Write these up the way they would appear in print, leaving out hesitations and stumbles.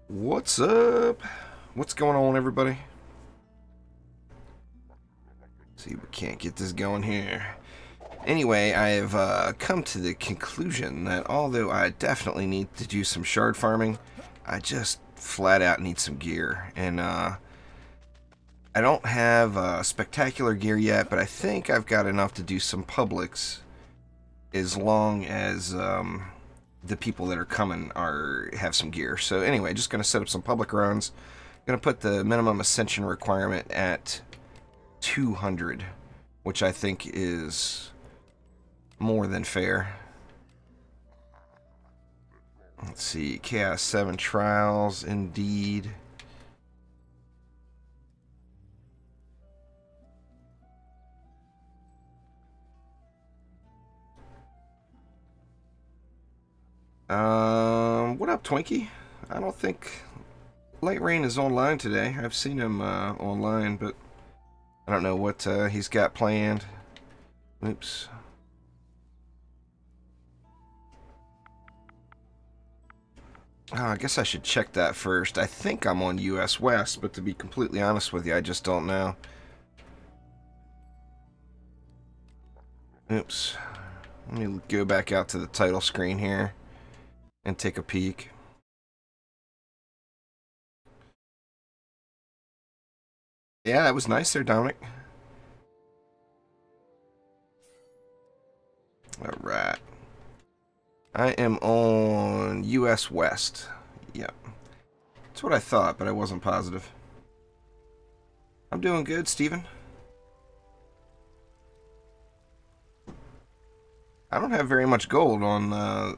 What's up? What's going on, everybody? Let's see, we can't get this going here. Anyway, I've come to the conclusion that although I definitely need to do some shard farming, I just flat out need some gear. And I don't have spectacular gear yet, but I think I've got enough to do some publics as long as the people that are coming have some gear. So anyway, just going to set up some public runs. Going to put the minimum ascension requirement at 200, which I think is more than fair. Let's see, Chaos 7 trials, indeed. What up, Twinkie? I don't think Light Rain is online today. I've seen him online, but I don't know what he's got planned. Oops. Oh, I guess I should check that first. I think I'm on US West, but to be completely honest with you, I just don't know. Oops. Let me go back out to the title screen here and take a peek. Yeah, that was nice there, Dominic. Alright. I am on US West. Yep. That's what I thought, but I wasn't positive. I'm doing good, Steven. I don't have very much gold on the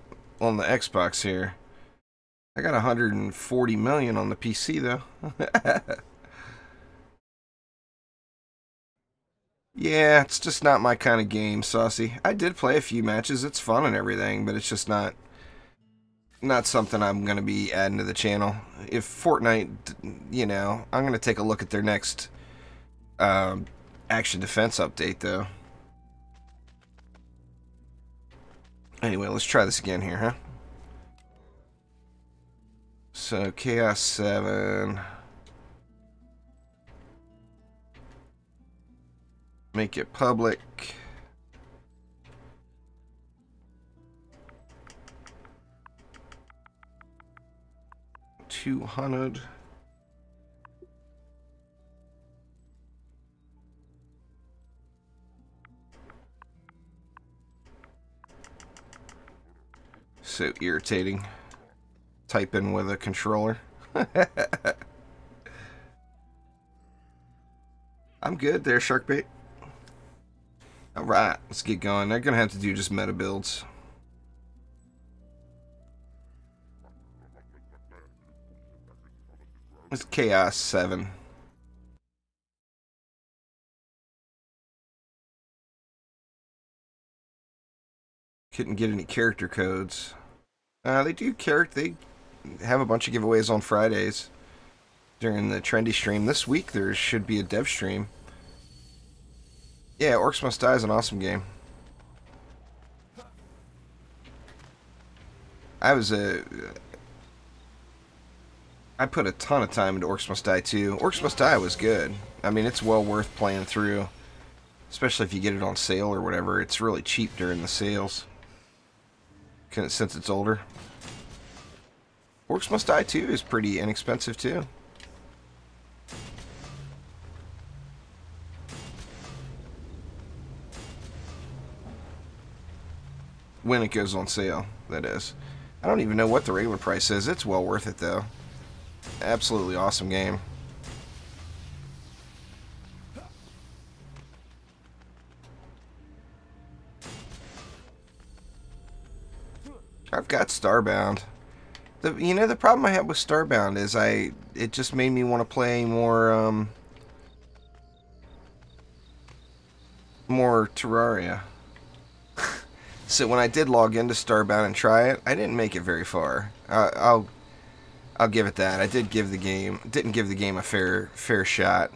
Xbox here. I got 140 million on the PC though. Yeah, it's just not my kind of game, Saucy. I did play a few matches. It's fun and everything, but it's just not something I'm going to be adding to the channel. If Fortnite, you know, I'm going to take a look at their next action defense update, though. Anyway, let's try this again here, huh? So, Chaos 7. Make it public. $200. So irritating. Type in with a controller. I'm good there, Sharkbait. Alright, let's get going. They're gonna have to do just meta builds. It's Chaos 7. Couldn't get any character codes. They have a bunch of giveaways on Fridays during the trendy stream. This week there should be a dev stream. Yeah, Orcs Must Die is an awesome game. I put a ton of time into Orcs Must Die 2. Orcs Must Die was good. I mean, it's well worth playing through. Especially if you get it on sale or whatever. It's really cheap during the sales. Since it's older. Orcs Must Die 2 is pretty inexpensive too. When it goes on sale, that is. I don't even know what the regular price is. It's well worth it, though. Absolutely awesome game. I've got Starbound. The problem I have with Starbound is it just made me want to play more Terraria. So when I did log into Starbound and try it, I didn't make it very far. I'll give it that. I didn't give the game a fair shot.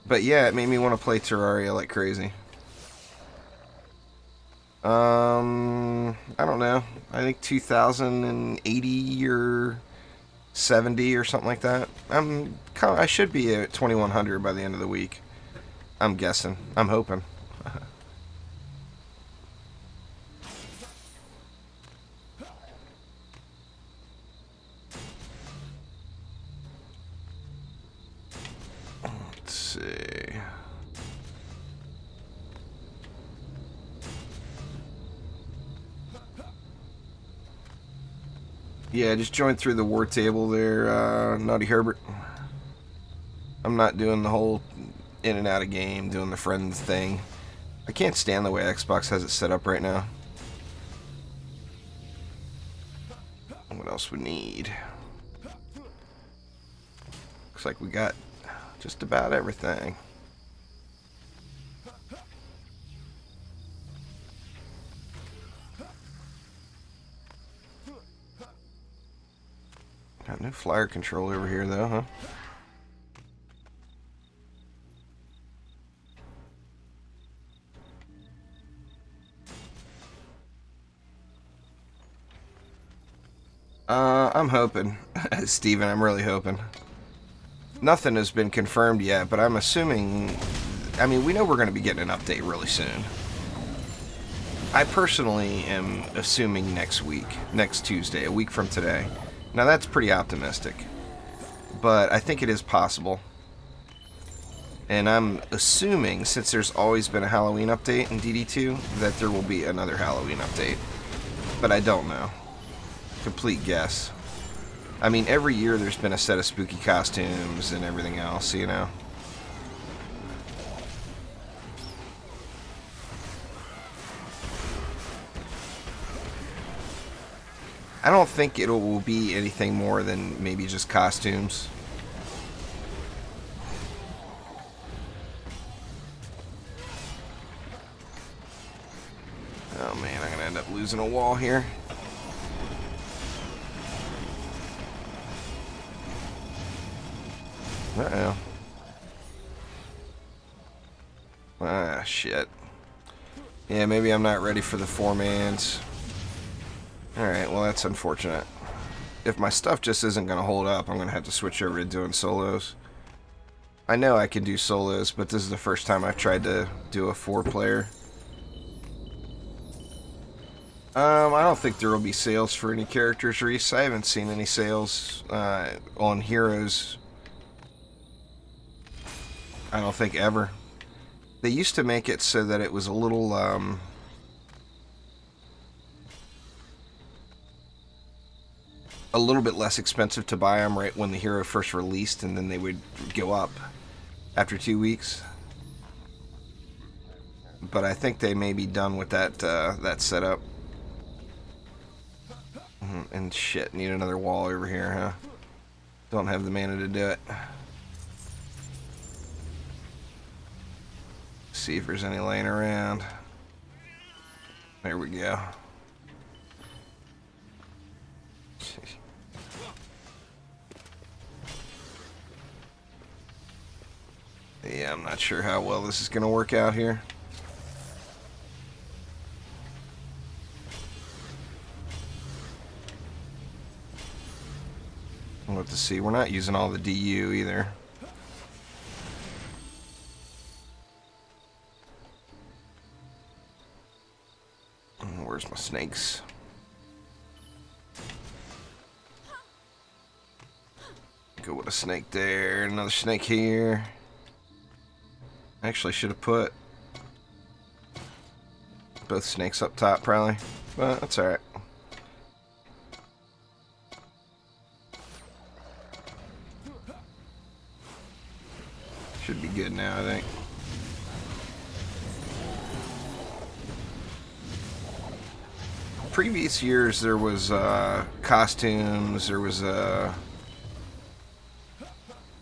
But yeah, it made me want to play Terraria like crazy. I don't know. I think 2,080 or 70 or something like that. I should be at 2,100 by the end of the week. I'm guessing. I'm hoping. Let's see. Yeah, just joined through the war table there, Naughty Herbert. I'm not doing the whole in and out of game, doing the friends thing. I can't stand the way Xbox has it set up right now. What else we need? Looks like we got just about everything. Got no flyer control over here though, huh? I'm hoping, Steven, I'm really hoping. Nothing has been confirmed yet, but I'm assuming, I mean, we know we're going to be getting an update really soon. I personally am assuming next week, next Tuesday, a week from today. Now that's pretty optimistic, but I think it is possible. And I'm assuming, since there's always been a Halloween update in DD2, that there will be another Halloween update. But I don't know. Complete guess. I mean, every year there's been a set of spooky costumes and everything else, you know. I don't think it will be anything more than maybe just costumes. Oh man, I'm gonna end up losing a wall here. Uh-oh. Ah, shit. Yeah, maybe I'm not ready for the four-mans. Alright, well that's unfortunate. If my stuff just isn't going to hold up, I'm going to have to switch over to doing solos. I know I can do solos, but this is the first time I've tried to do a four-player. I don't think there will be sales for any characters, Reese. I haven't seen any sales on heroes. I don't think ever. They used to make it so that it was a little, bit less expensive to buy them right when the hero first released, and then they would go up after 2 weeks. But I think they may be done with that, that setup. And shit, need another wall over here, huh? Don't have the mana to do it. See if there's any laying around. There we go. Yeah, I'm not sure how well this is going to work out here. We'll have to see. We're not using all the DU either. Where's my snakes? Go with a snake there, another snake here. Actually, should have put both snakes up top, probably, but that's alright. Should be good now, I think. Previous years there was costumes, there was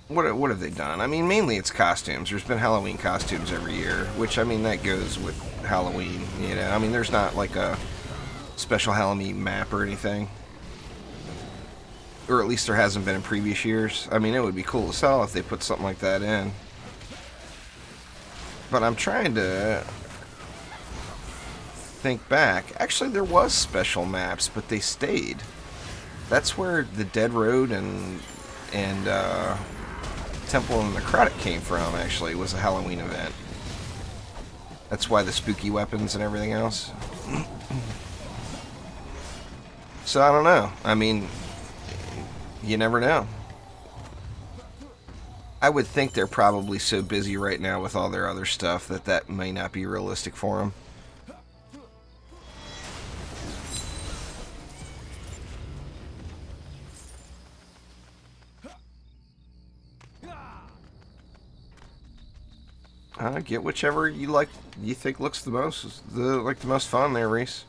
what have they done? I mean, mainly it's costumes. There's been Halloween costumes every year, which, I mean, that goes with Halloween, you know. I mean, there's not like a special Halloween map or anything. Or at least there hasn't been in previous years. I mean, it would be cool as hell if they put something like that in. But I'm trying to think back, actually there was special maps, but they stayed. That's where the Dead Road and Temple of the Necrotic came from, actually, was a Halloween event. That's why the spooky weapons and everything else. So I don't know. I mean, you never know. I would think they're probably so busy right now with all their other stuff that that may not be realistic for them. Get whichever you like, you think looks the most, the most fun there, Reese.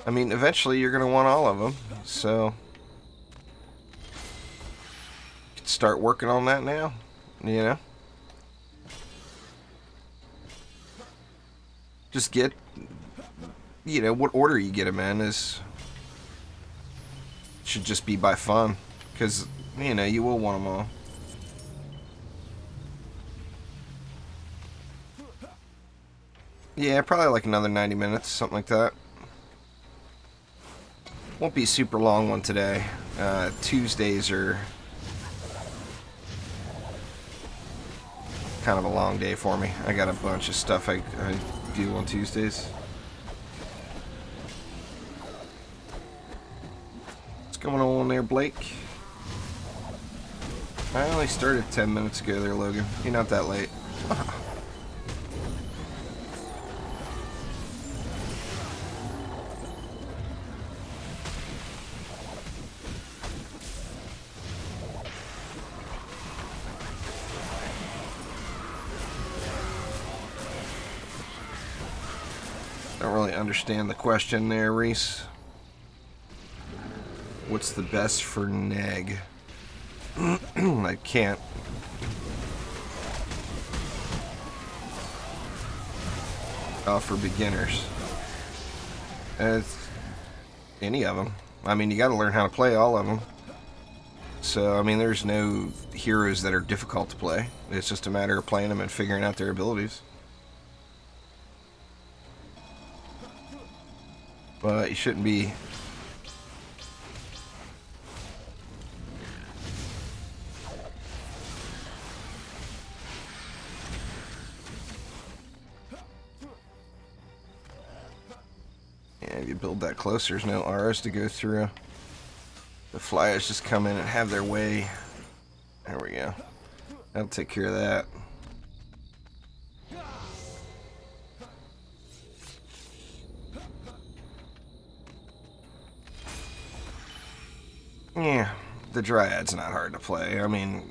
I mean, eventually you're gonna want all of them, so you can start working on that now. You know, just get, you know, what order you get them in is should just be by fun, because you know you will want them all. Yeah, probably like another 90 minutes, something like that. Won't be a super long one today. Tuesdays are kind of a long day for me. I got a bunch of stuff I do on Tuesdays. What's going on there, Blake? I only started 10 minutes ago there, Logan. You're not that late. Don't really understand the question there, Reese. What's the best for neg? I can't. For beginners. It's any of them. I mean, you got to learn how to play all of them. So, I mean, there's no heroes that are difficult to play. It's just a matter of playing them and figuring out their abilities. But you shouldn't be... Yeah, if you build that close, there's no R's to go through. The flyers just come in and have their way. There we go. That'll take care of that. Yeah, the Dryad's not hard to play. I mean,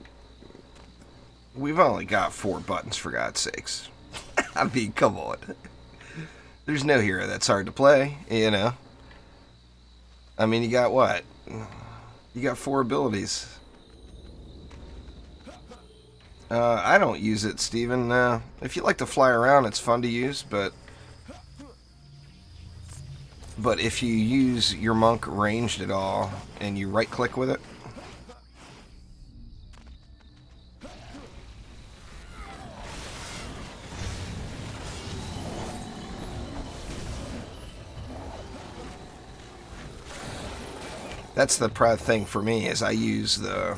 we've only got 4 buttons, for God's sakes. I mean, come on. There's no hero that's hard to play, you know. I mean, you got what? You got 4 abilities. I don't use it, Steven. If you like to fly around, it's fun to use, but if you use your monk ranged at all, and you right-click with it, that's the thing for me, is I use the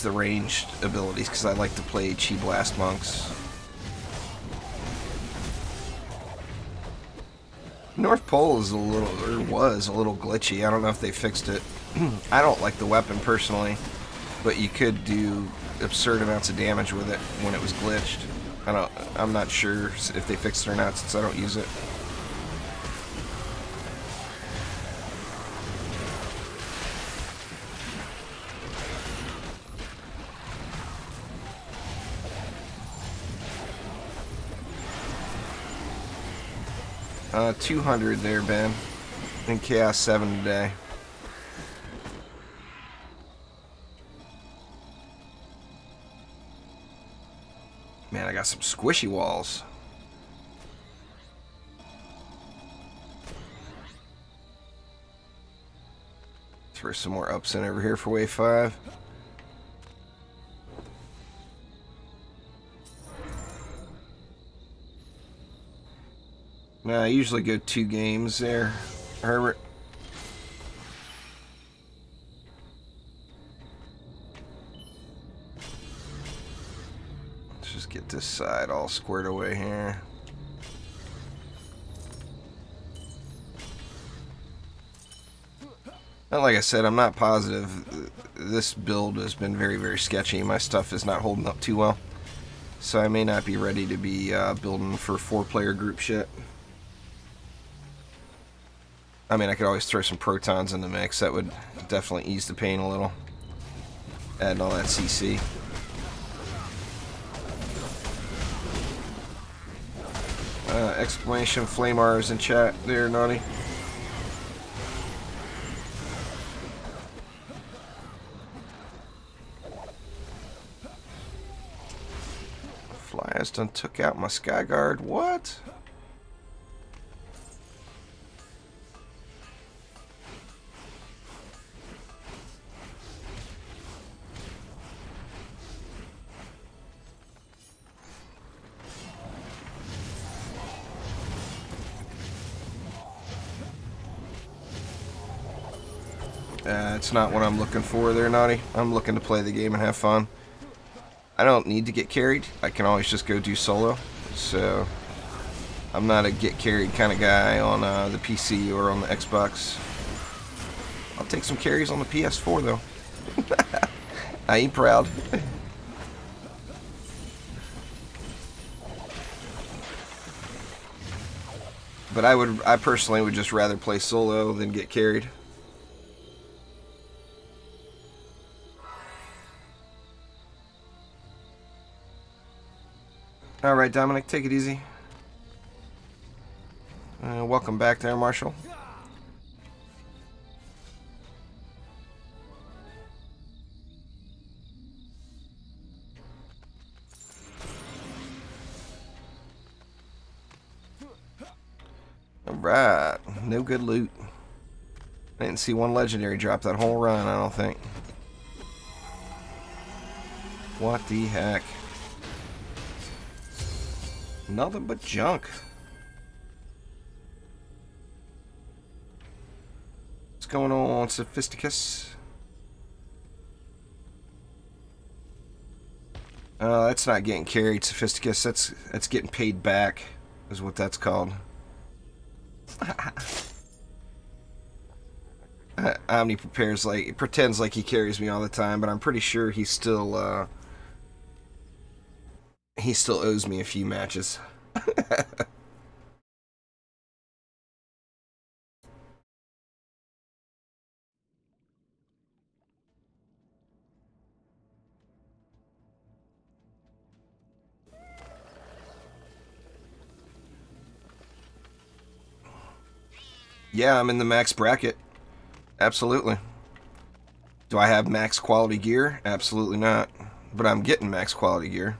ranged abilities because I like to play Chi Blast monks. North Pole is was a little glitchy. I don't know if they fixed it. I don't like the weapon personally, but you could do absurd amounts of damage with it when it was glitched. I'm not sure if they fixed it or not since I don't use it. Uh, 200 there, Ben. And Chaos 7 today. Man, I got some squishy walls. Throw some more ups in over here for wave 5. I usually go 2 games there, Herbert. Let's just get this side all squared away here. Now, like I said, I'm not positive. This build has been very, very sketchy. My stuff is not holding up too well. So I may not be ready to be building for 4-player group shit. I mean, I could always throw some protons in the mix. That would definitely ease the pain a little. Adding all that CC. Exclamation Flamars in chat there, Naughty. Flyers done took out my Skyguard. What? It's not what I'm looking for there, Naughty. I'm looking to play the game and have fun. I don't need to get carried. I can always just go do solo. So, I'm not a get carried kind of guy on the PC or on the Xbox. I'll take some carries on the PS4, though. I ain't proud. But I personally would just rather play solo than get carried. Alright, Dominic, take it easy. Welcome back there, Marshall. Alright, no good loot. I didn't see one legendary drop that whole run, I don't think. What the heck? Nothing but junk. What's going on, Sophisticus? That's not getting carried, Sophisticus. That's getting paid back, is what that's called. Omni pretends like he carries me all the time, but I'm pretty sure he still owes me a few matches. Yeah, I'm in the max bracket. Absolutely. Do I have max quality gear? Absolutely not. But I'm getting max quality gear.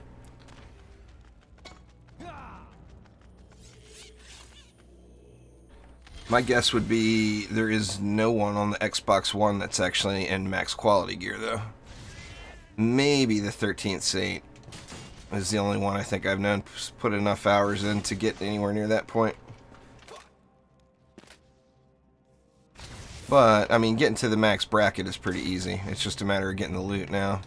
My guess would be there is no one on the Xbox One that's actually in max quality gear, though. Maybe the 13th Saint is the only one I think I've known put enough hours in to get anywhere near that point. But, I mean, getting to the max bracket is pretty easy. It's just a matter of getting the loot now.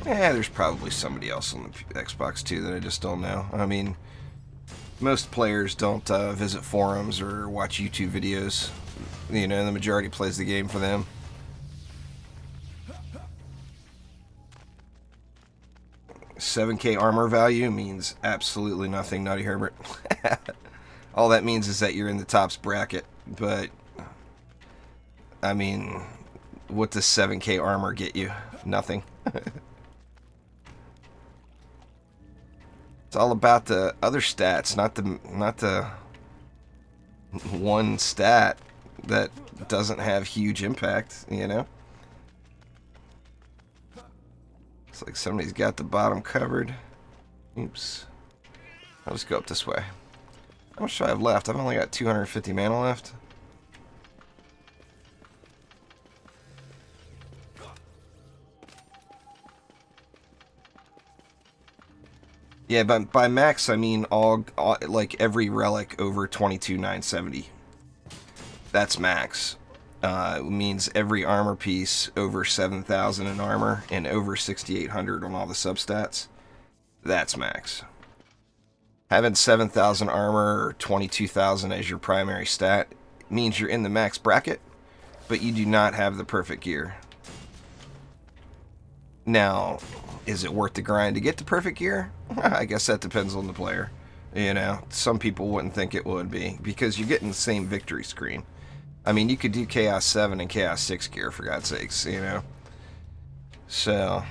Yeah, there's probably somebody else on the Xbox too that I just don't know. I mean, most players don't visit forums or watch YouTube videos. You know, the majority plays the game for them. $7K armor value means absolutely nothing, Naughty Herbert. All that means is that you're in the tops bracket, but I mean, what does 7K armor get you? Nothing. It's all about the other stats, not the one stat that doesn't have huge impact, you know? It's like somebody's got the bottom covered. Oops. I'll just go up this way. How much do I have left? I've only got 250 mana left. Yeah, but by max I mean all like every relic over 22,970. That's max. It means every armor piece over 7,000 in armor and over 6,800 on all the substats. That's max. Having 7,000 armor or 22,000 as your primary stat means you're in the max bracket, but you do not have the perfect gear. Now, is it worth the grind to get the perfect gear? I guess that depends on the player. You know, some people wouldn't think it would be, because you're getting the same victory screen. I mean, you could do Chaos 7 and Chaos 6 gear, for God's sakes, you know? So,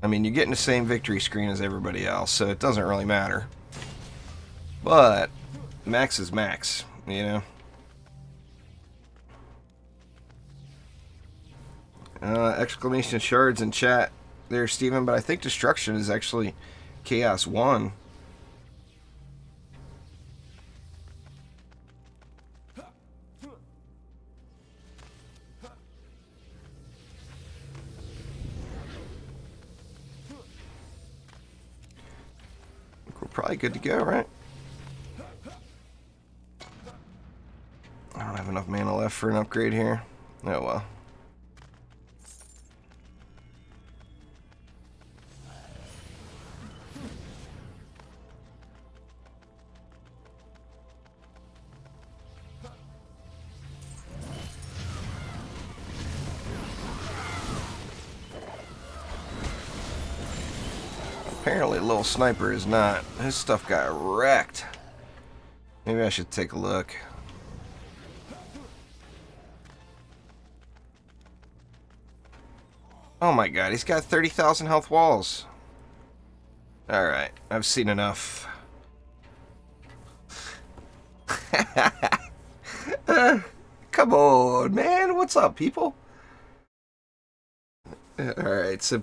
I mean, you're getting the same victory screen as everybody else, so it doesn't really matter. But, max is max, you know? Exclamation shards in chat there, Steven, but I think destruction is actually Chaos 1. We're probably good to go, right? I don't have enough mana left for an upgrade here. Oh well. Apparently Little Sniper is not. His stuff got wrecked. Maybe I should take a look. Oh my god, he's got 30,000 health walls. Alright, I've seen enough. Come on, man. What's up, people? Alright, so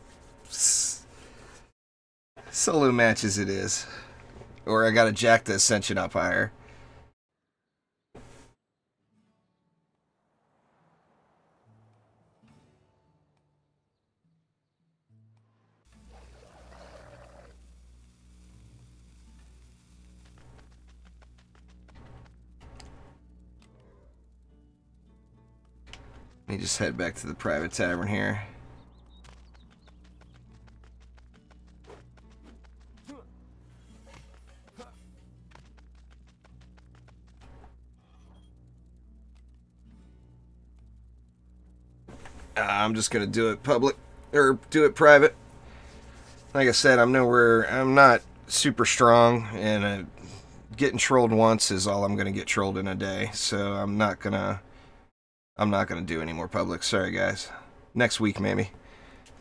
solo matches it is. Or I gotta jack the Ascension up higher. Let me just head back to the private tavern here. I'm just gonna do it public, or do it private. Like I said, I'm not super strong, and getting trolled once is all I'm gonna get trolled in a day. So I'm not gonna do any more public. Sorry, guys. Next week, maybe.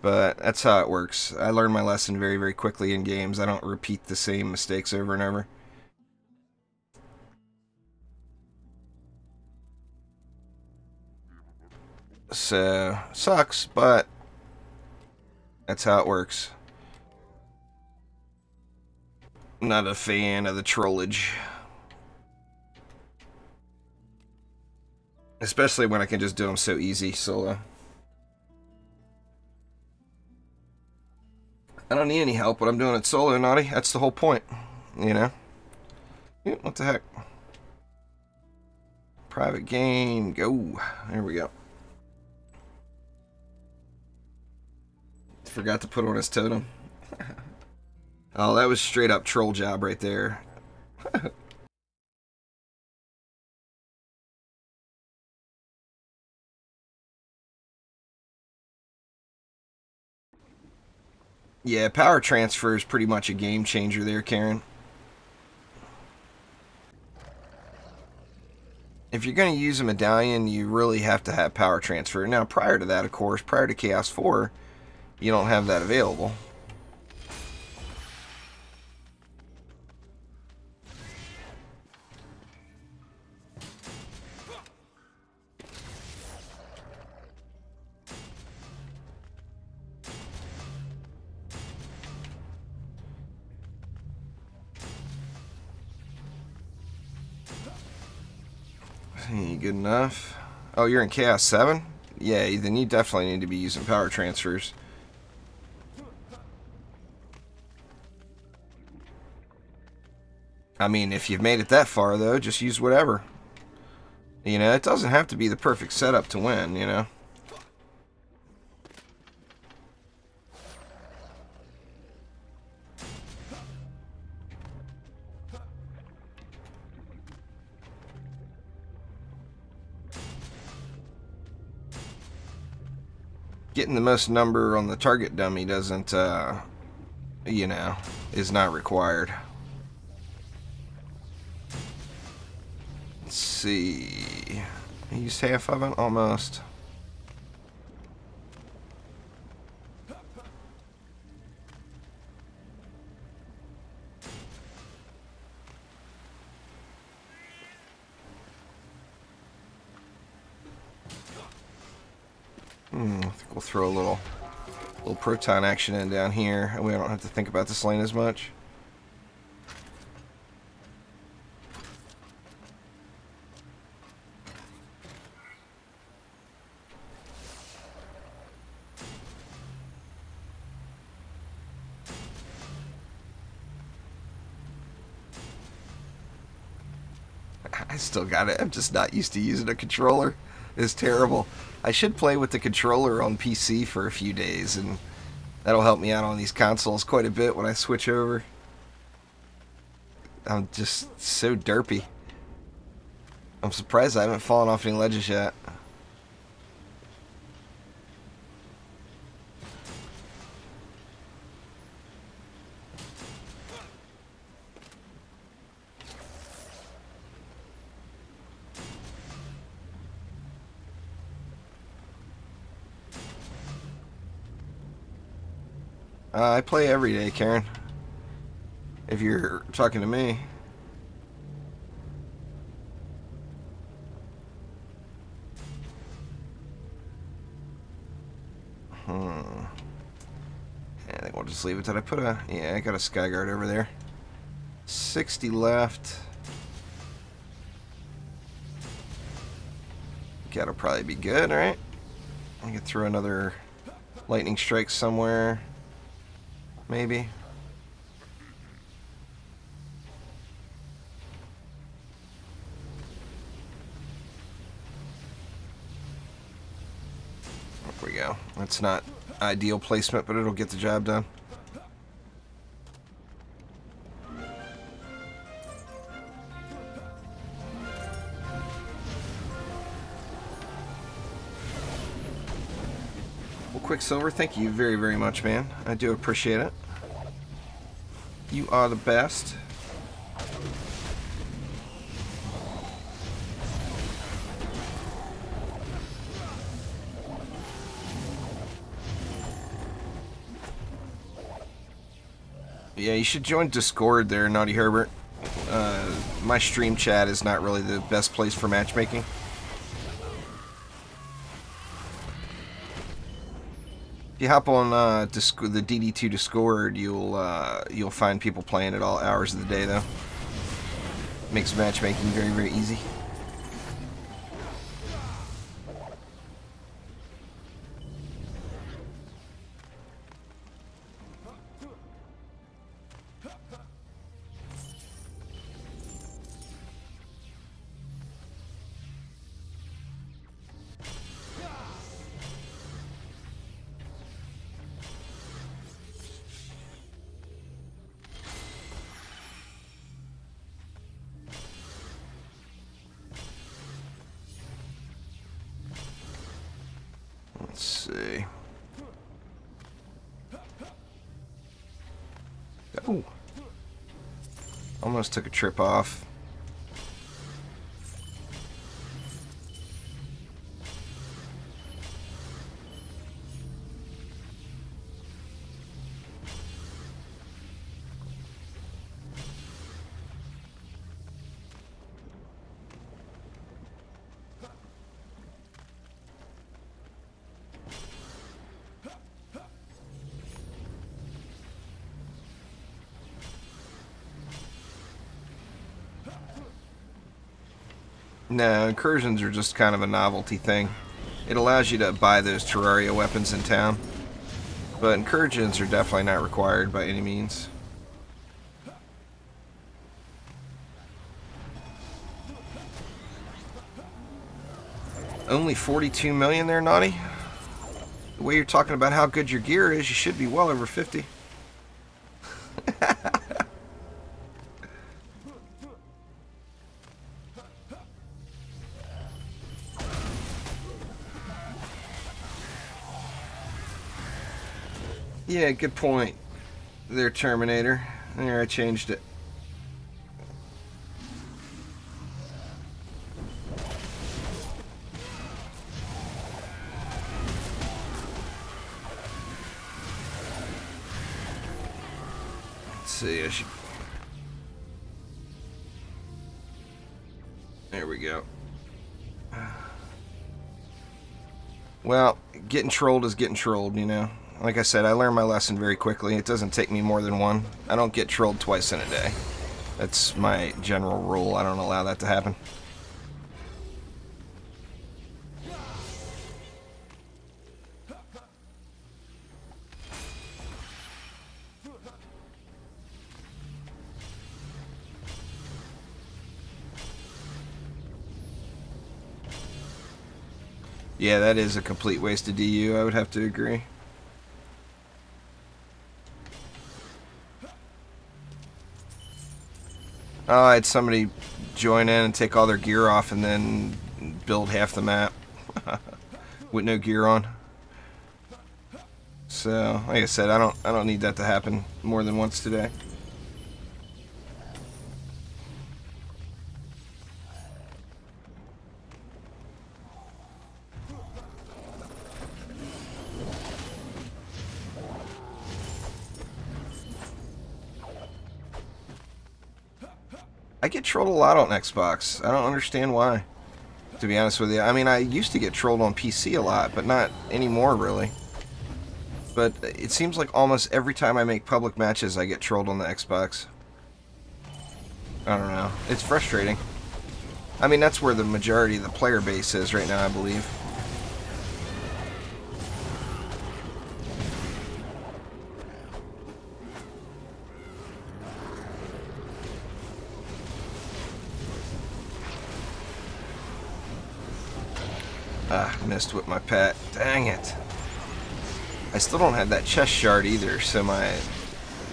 But that's how it works. I learned my lesson very, very quickly in games. I don't repeat the same mistakes over and over. So, sucks, but that's how it works. I'm not a fan of the trollage. Especially when I can just do them so easy solo. I don't need any help when I'm doing it solo, Naughty. That's the whole point, you know? What the heck? Private game, go. There we go. Forgot to put on his totem. Oh, that was straight up troll job right there. Yeah, power transfer is pretty much a game changer there, Karen. If you're going to use a medallion, you really have to have power transfer. Now, prior to that, of course, prior to Chaos 4, you don't have that available. Good enough. Oh, you're in Chaos 7? Yeah, then you definitely need to be using power transfers. I mean, if you've made it that far, though, just use whatever. You know, it doesn't have to be the perfect setup to win, you know? Getting the most number on the target dummy doesn't, you know, is not required. Let's see. I used half of it? Almost. I think we'll throw a little proton action in down here, and we don't have to think about this lane as much. I still got it. I'm just not used to using a controller. It's terrible. I should play with the controller on PC for a few days, and that'll help me out on these consoles quite a bit when I switch over. I'm just so derpy. I'm surprised I haven't fallen off any ledges yet. I play every day, Karen. If you're talking to me. I think we'll just leave it. Did I put a... Yeah, I got a sky guard over there. 60 left. That'll probably be good, right? I can throw another lightning strike somewhere. Maybe. There we go. That's not ideal placement, but it'll get the job done. Well, Quicksilver, thank you very, very much, man. I do appreciate it. You are the best. Yeah, you should join Discord there, Naughty Herbert. My stream chat is not really the best place for matchmaking. If you hop on the DD2 Discord, you'll find people playing at all hours of the day, though. Makes matchmaking very, very easy. Let's see. Oh. Almost took a trip off. No, incursions are just kind of a novelty thing. It allows you to buy those Terraria weapons in town, but incursions are definitely not required by any means. Only 42 million there, Naughty? The way you're talking about how good your gear is, you should be well over 50. Yeah, good point there, Terminator. There, I changed it. Let's see, I should... There we go. Well, getting trolled is getting trolled, you know. Like I said, I learned my lesson very quickly. It doesn't take me more than one. I don't get trolled twice in a day. That's my general rule. I don't allow that to happen. Yeah, that is a complete waste of DU, I would have to agree. Oh, I had somebody join in and take all their gear off and then build half the map with no gear on. So, like I said, I don't need that to happen more than once today. I get trolled a lot on Xbox. I don't understand why, to be honest with you. I mean, I used to get trolled on PC a lot, but not anymore, really. But it seems like almost every time I make public matches, I get trolled on the Xbox. I don't know. It's frustrating. I mean, that's where the majority of the player base is right now, I believe. Ah, missed with my pet. Dang it. I still don't have that chest shard either, so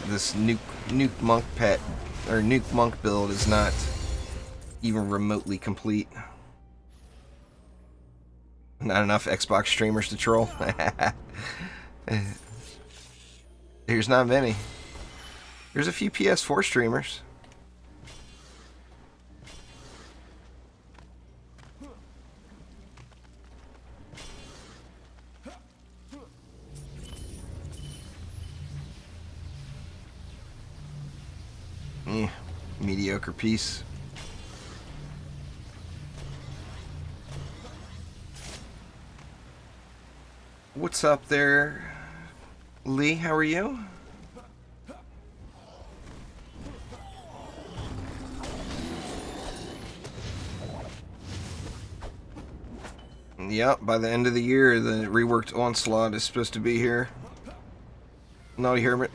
this nuke monk pet or nuke monk build is not even remotely complete. Not enough Xbox streamers to troll. There's not many. There's a few PS4 streamers. Mediocre piece. What's up there, Lee? How are you? Yep, by the end of the year, the reworked Onslaught is supposed to be here. Naughty Hermit.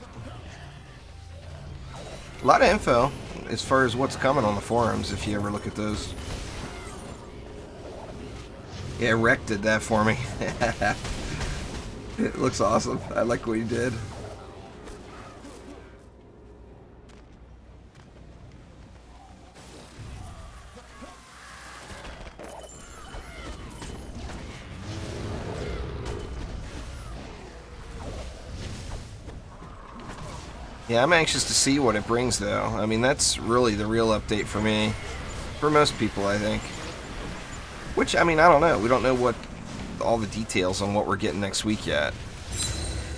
A lot of info as far as what's coming on the forums, if you ever look at those. Yeah, Rec did that for me. It looks awesome. I like what he did. Yeah, I'm anxious to see what it brings, though. I mean, that's really the real update for me. For most people, I think. Which, I mean, I don't know. We don't know what all the details on what we're getting next week yet.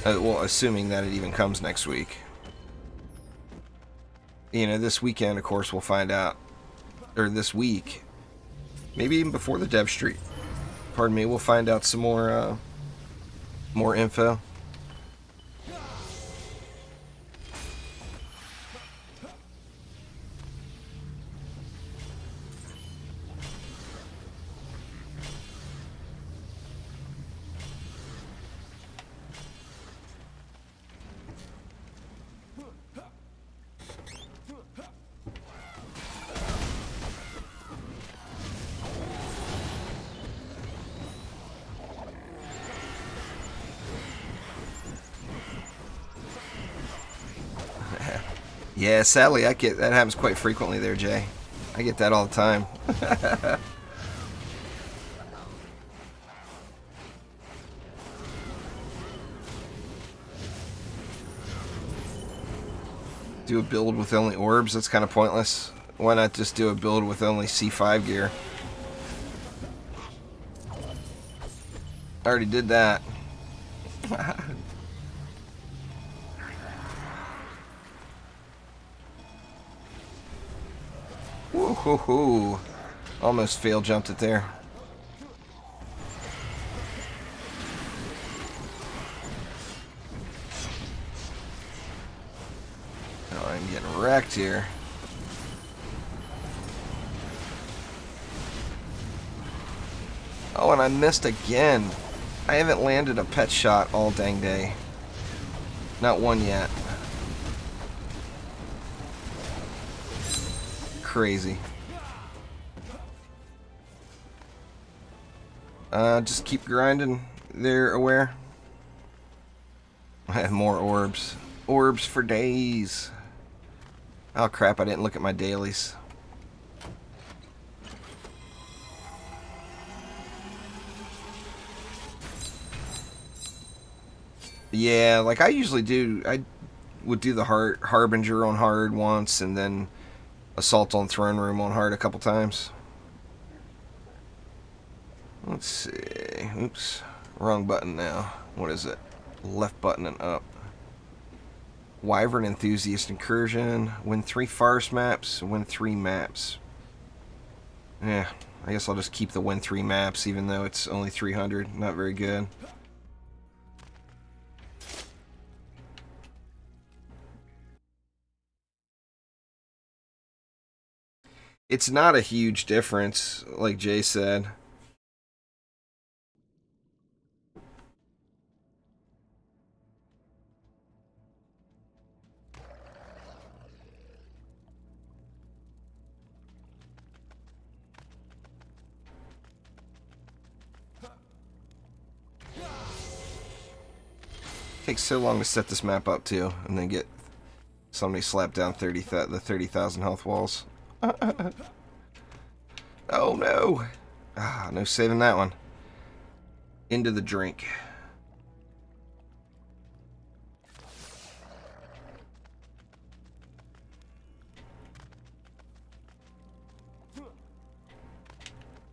Well, assuming that it even comes next week. You know, this weekend, of course, we'll find out. Or this week. Maybe even before the dev stream. Pardon me, we'll find out some more info. Yeah, sadly, that happens quite frequently there, Jay. I get that all the time. Do a build with only orbs? That's kind of pointless. Why not just do a build with only C5 gear? I already did that. Woo-hoo-hoo. Almost fail jumped it there. Oh, I'm getting wrecked here. Oh, and I missed again. I haven't landed a pet shot all dang day. Not one yet. Crazy. Just keep grinding. They're aware. I have more orbs. Orbs for days. Oh crap, I didn't look at my dailies. Yeah, like I usually do. I would do the Harbinger on hard once, and then Assault on Throne Room on hard a couple times. Let's see. Oops. Wrong button now. What is it? Left button and up. Wyvern Enthusiast Incursion. Win 3 forest maps. Win 3 maps. Yeah, I guess I'll just keep the win 3 maps, even though it's only 300. Not very good. It's not a huge difference, like Jay said. Takes so long to set this map up too, and then get somebody slapped down the 30,000 health walls. Oh no! Ah, no saving that one. Into the drink.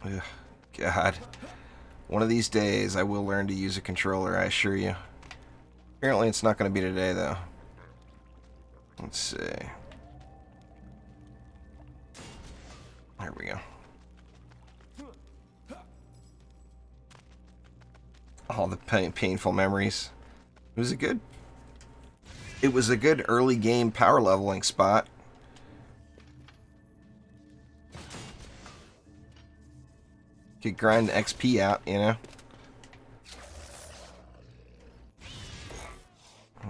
Ugh, God. One of these days I will learn to use a controller, I assure you. Apparently it's not going to be today, though. Let's see. There we go. All the painful memories. It was a good early game power leveling spot. Could grind the XP out, you know.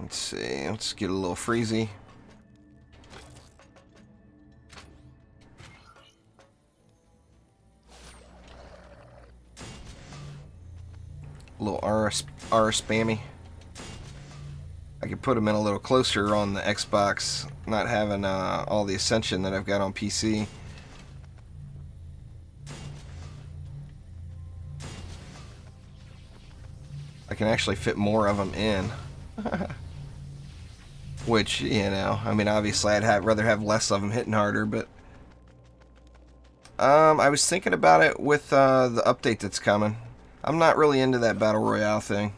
Let's see. Let's get a little freezy. A little R spammy. I could put them in a little closer on the Xbox, not having all the Ascension that I've got on PC. I can actually fit more of them in. Which, you know, I mean, obviously I'd rather have less of them hitting harder, but I was thinking about it with the update that's coming. I'm not really into that Battle Royale thing.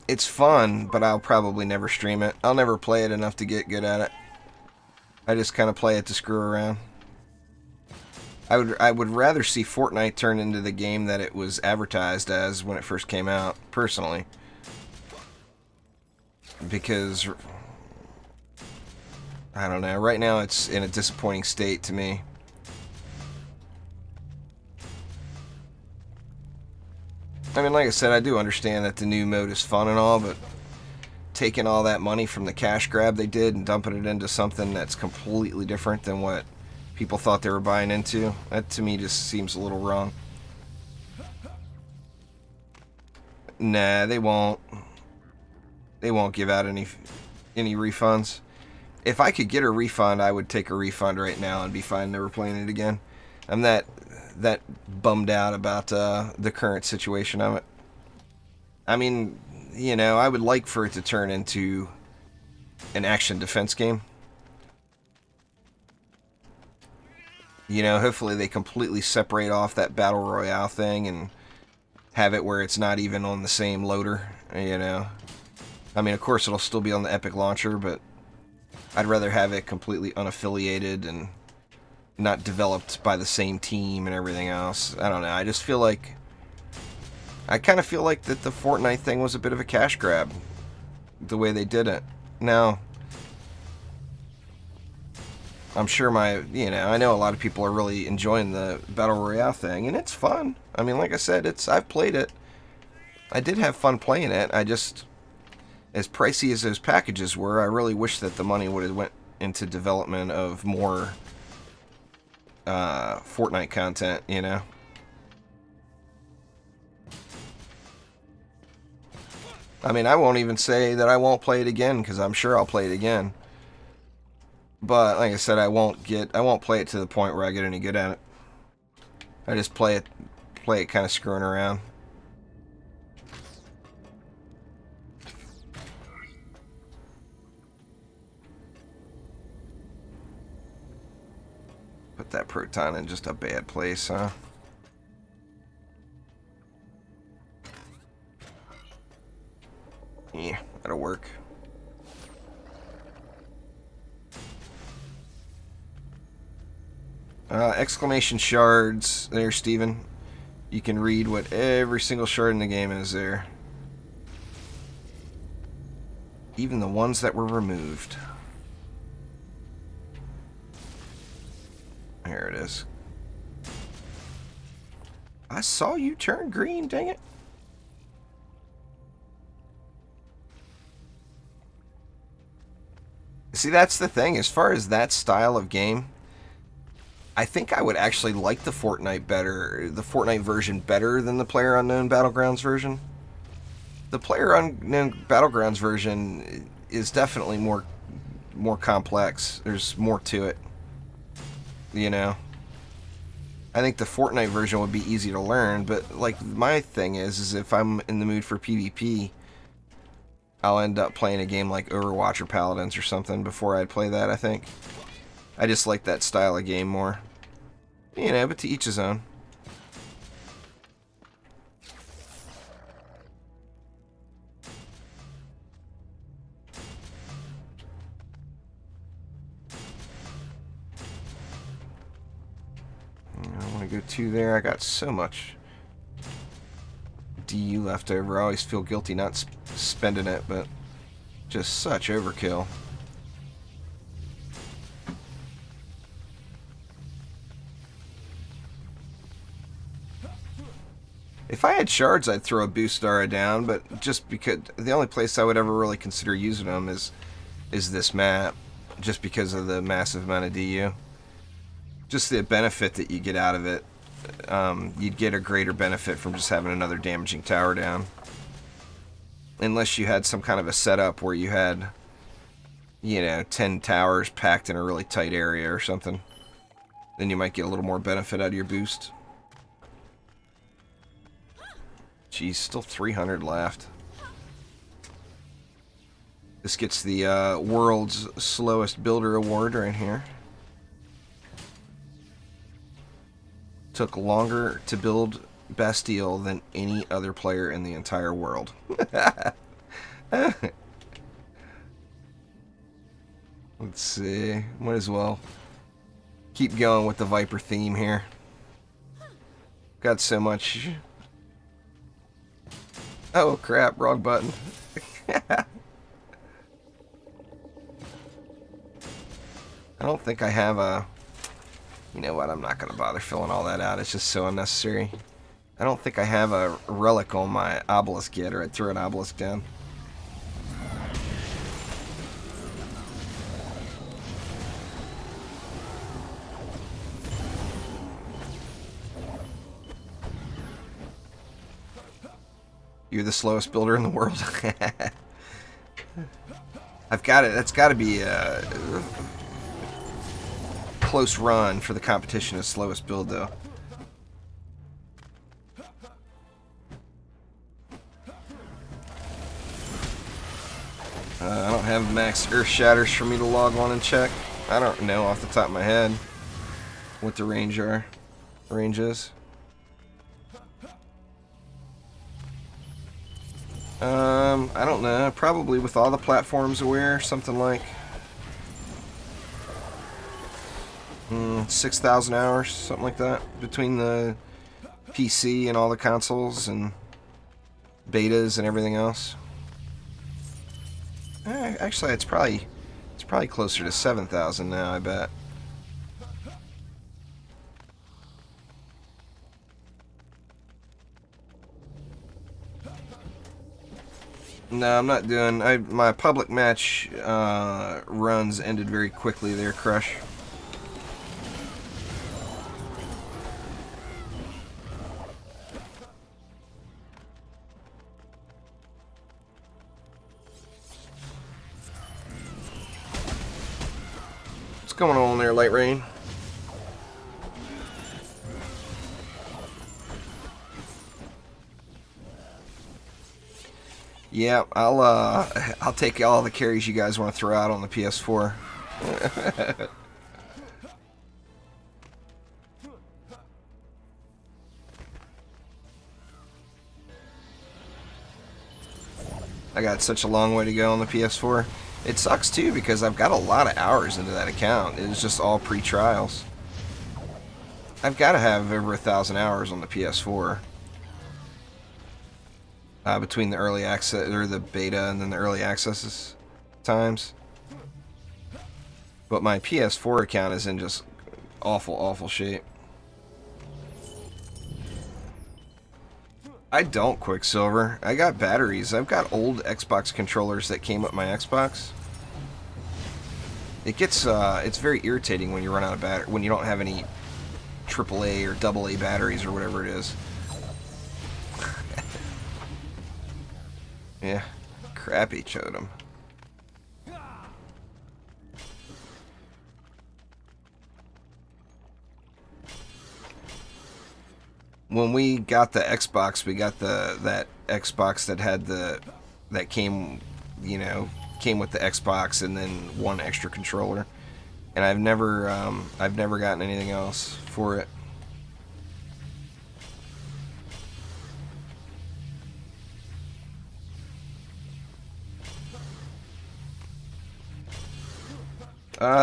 It's fun, but I'll probably never stream it. I'll never play it enough to get good at it. I just kind of play it to screw around. I would rather see Fortnite turn into the game that it was advertised as when it first came out, personally. Because, I don't know, right now it's in a disappointing state to me. I mean, like I said, I do understand that the new mode is fun and all, but taking all that money from the cash grab they did and dumping it into something that's completely different than what people thought they were buying into, that to me just seems a little wrong. Nah, they won't. They won't give out any refunds. If I could get a refund, I would take a refund right now and be fine never playing it again. I'm that bummed out about the current situation of it. I mean, you know, I would like for it to turn into an action defense game. You know, hopefully they completely separate off that Battle Royale thing and have it where it's not even on the same loader, you know. I mean, of course, it'll still be on the Epic launcher, but I'd rather have it completely unaffiliated and not developed by the same team and everything else. I don't know. I just feel like... I kind of feel like that the Fortnite thing was a bit of a cash grab, the way they did it. Now, I'm sure you know, I know a lot of people are really enjoying the Battle Royale thing, and it's fun. I mean, like I said, I've played it. I did have fun playing it. I just, as pricey as those packages were, I really wish that the money would have went into development of more Fortnite content, you know. I mean, I won't even say that I won't play it again, because I'm sure I'll play it again. But like I said, I won't play it to the point where I get any good at it. I just play it kind of screwing around. Put that proton in just a bad place, huh? Yeah, that'll work. Exclamation shards. There, Steven. You can read what every single shard in the game is there. Even the ones that were removed. There it is. I saw you turn green, dang it. See, that's the thing. As far as that style of game, I think I would actually like the Fortnite version better than the PlayerUnknown Battlegrounds version. The PlayerUnknown Battlegrounds version is definitely more complex. There's more to it. You know? I think the Fortnite version would be easy to learn, but like my thing is if I'm in the mood for PvP, I'll end up playing a game like Overwatch or Paladins or something before I'd play that, I think. I just like that style of game more. You know, but to each his own. I want to go 2 there. I got so much DU left over. I always feel guilty not spending it, but just such overkill. If I had shards, I'd throw a boost aura down, but just because the only place I would ever really consider using them is this map, just because of the massive amount of DU. Just the benefit that you get out of it. You'd get a greater benefit from just having another damaging tower down. Unless you had some kind of a setup where you had, you know, 10 towers packed in a really tight area or something. Then you might get a little more benefit out of your boost. Geez, still 300 left. This gets the world's slowest builder award right here. Took longer to build Bastille than any other player in the entire world. Let's see. Might as well keep going with the Viper theme here. Got so much. Oh crap, wrong button. I don't think I have a... You know what, I'm not going to bother filling all that out. It's just so unnecessary. I don't think I have a relic on my obelisk yet, or I'd throw an obelisk down. You're the slowest builder in the world. I've got it. That's got to be a close run for the competition as slowest build, though. I don't have max earth shatters for me to log on and check. I don't know off the top of my head what the range is. I don't know. Probably with all the platforms aware, something like 6,000 hours, something like that, between the PC and all the consoles and betas and everything else. Actually, it's probably closer to 7,000 now, I bet. No, I'm not doing. My public match runs ended very quickly there, Crush. What's going on there, Light Rain? Yeah, I'll take all the carries you guys want to throw out on the PS4. I got such a long way to go on the PS4. It sucks too because I've got a lot of hours into that account. It was just all pre-trials. I've got to have over 1,000 hours on the PS4. Between the early access, or the beta, and then the early access times. But my PS4 account is in just awful shape. I don't Quicksilver. I got batteries. I've got old Xbox controllers that came with my Xbox. It gets, it's very irritating when you run out of battery, when you don't have any AAA or AA batteries or whatever it is. Yeah, crappy Chodem. When we got the Xbox, we got that Xbox that had that came, you know, came with the Xbox and then one extra controller. And I've never gotten anything else for it.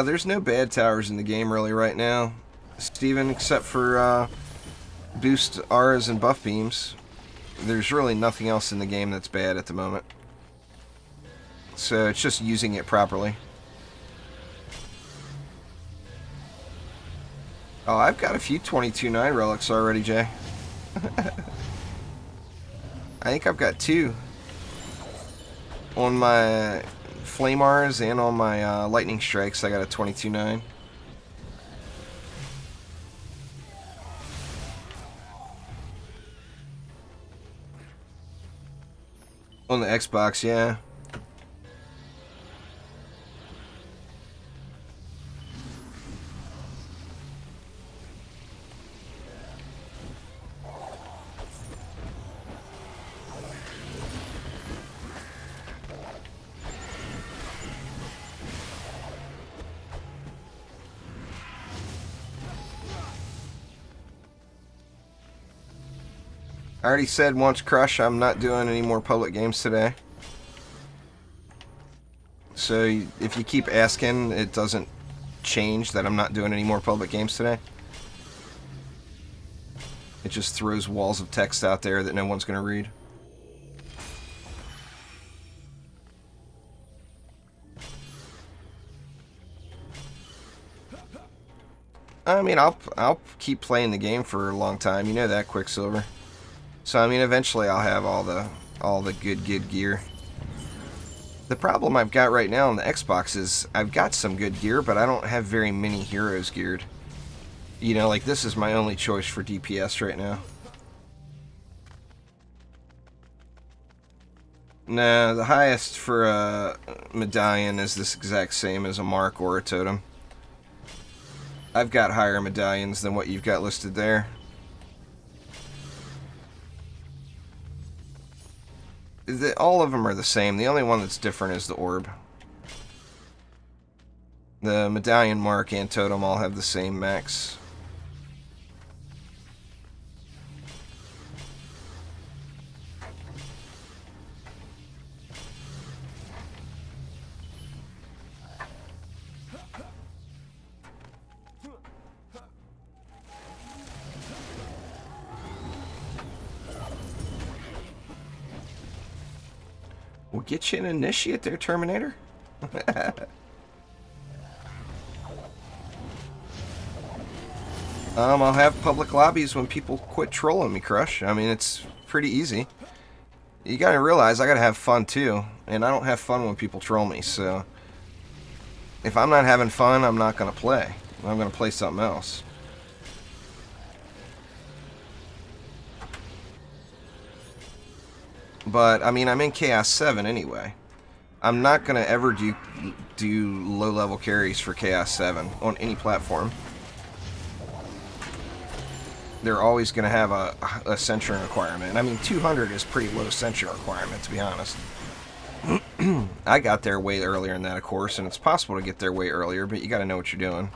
There's no bad towers in the game really right now, Steven, except for boost auras and buff beams. There's really nothing else in the game that's bad at the moment. So it's just using it properly. Oh, I've got a few 22-9 relics already, Jay. I think I've got 2 on my Flame Auras and on my Lightning Strikes. I got a 22-9. On the Xbox, yeah. I already said once, Crush, I'm not doing any more public games today. So if you keep asking, it doesn't change that I'm not doing any more public games today. It just throws walls of text out there that no one's going to read. I mean, I'll keep playing the game for a long time. You know that, Quicksilver. So I mean, eventually I'll have all the good gear. The problem I've got right now on the Xbox is I've got some good gear, but I don't have very many heroes geared. You know, like this is my only choice for DPS right now. No, the highest for a medallion is this exact same as a mark or a totem. I've got higher medallions than what you've got listed there. All of them are the same. The only one that's different is the orb. The medallion, mark, and totem all have the same max. We'll get you an initiate there, Terminator. I'll have public lobbies when people quit trolling me, Crush. I mean, it's pretty easy. You gotta realize I gotta have fun too, and I don't have fun when people troll me, so if I'm not having fun, I'm not gonna play. I'm gonna play something else. But, I mean, I'm in Chaos 7 anyway. I'm not going to ever do low-level carries for Chaos 7 on any platform. They're always going to have a century requirement. I mean, 200 is pretty low century requirement, to be honest. I got there way earlier than that, of course, and it's possible to get there way earlier, but you got to know what you're doing.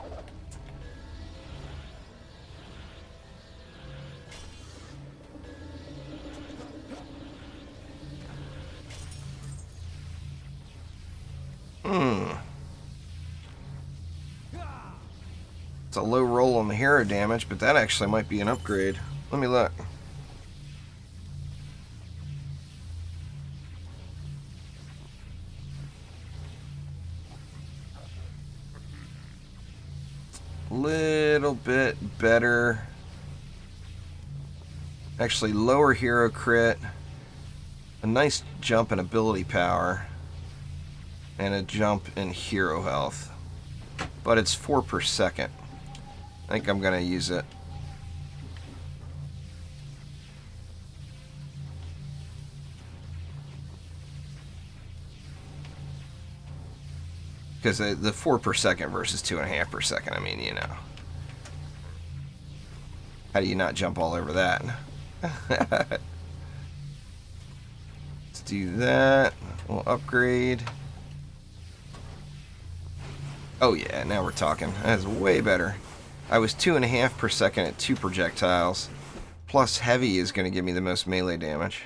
It's a low roll on the hero damage, but that actually might be an upgrade. Let me look. Little bit better. Actually, lower hero crit, a nice jump in ability power, and a jump in hero health. But it's 4 per second. I think I'm going to use it. Because the 4 per second versus 2.5 per second, I mean, you know. How do you not jump all over that? Let's do that. We'll upgrade. Oh yeah, now we're talking. That's way better. I was 2.5 per second at 2 projectiles. Plus heavy is going to give me the most melee damage.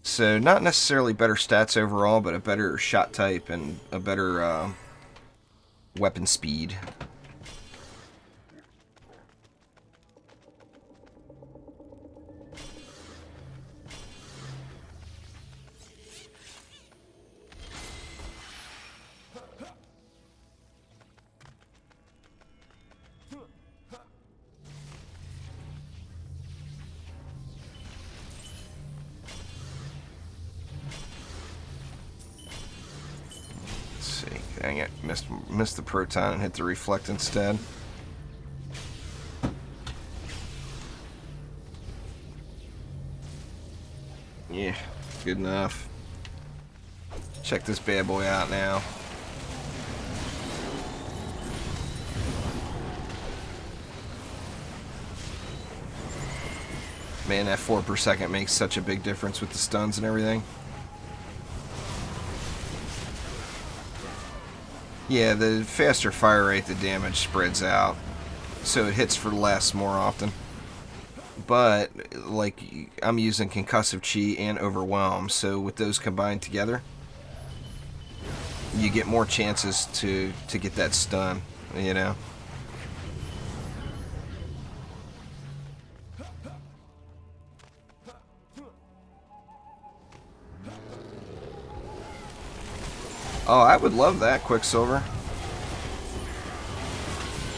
So not necessarily better stats overall, but a better shot type and a better weapon speed. Dang it, missed the proton and hit the reflect instead. Yeah, good enough. Check this bad boy out now. Man, that 4 per second makes such a big difference with the stuns and everything. Yeah, the faster fire rate, the damage spreads out, so it hits for less more often. But, like, I'm using Concussive Chi and Overwhelm, so with those combined together, you get more chances to get that stun, you know? Oh, I would love that, Quicksilver.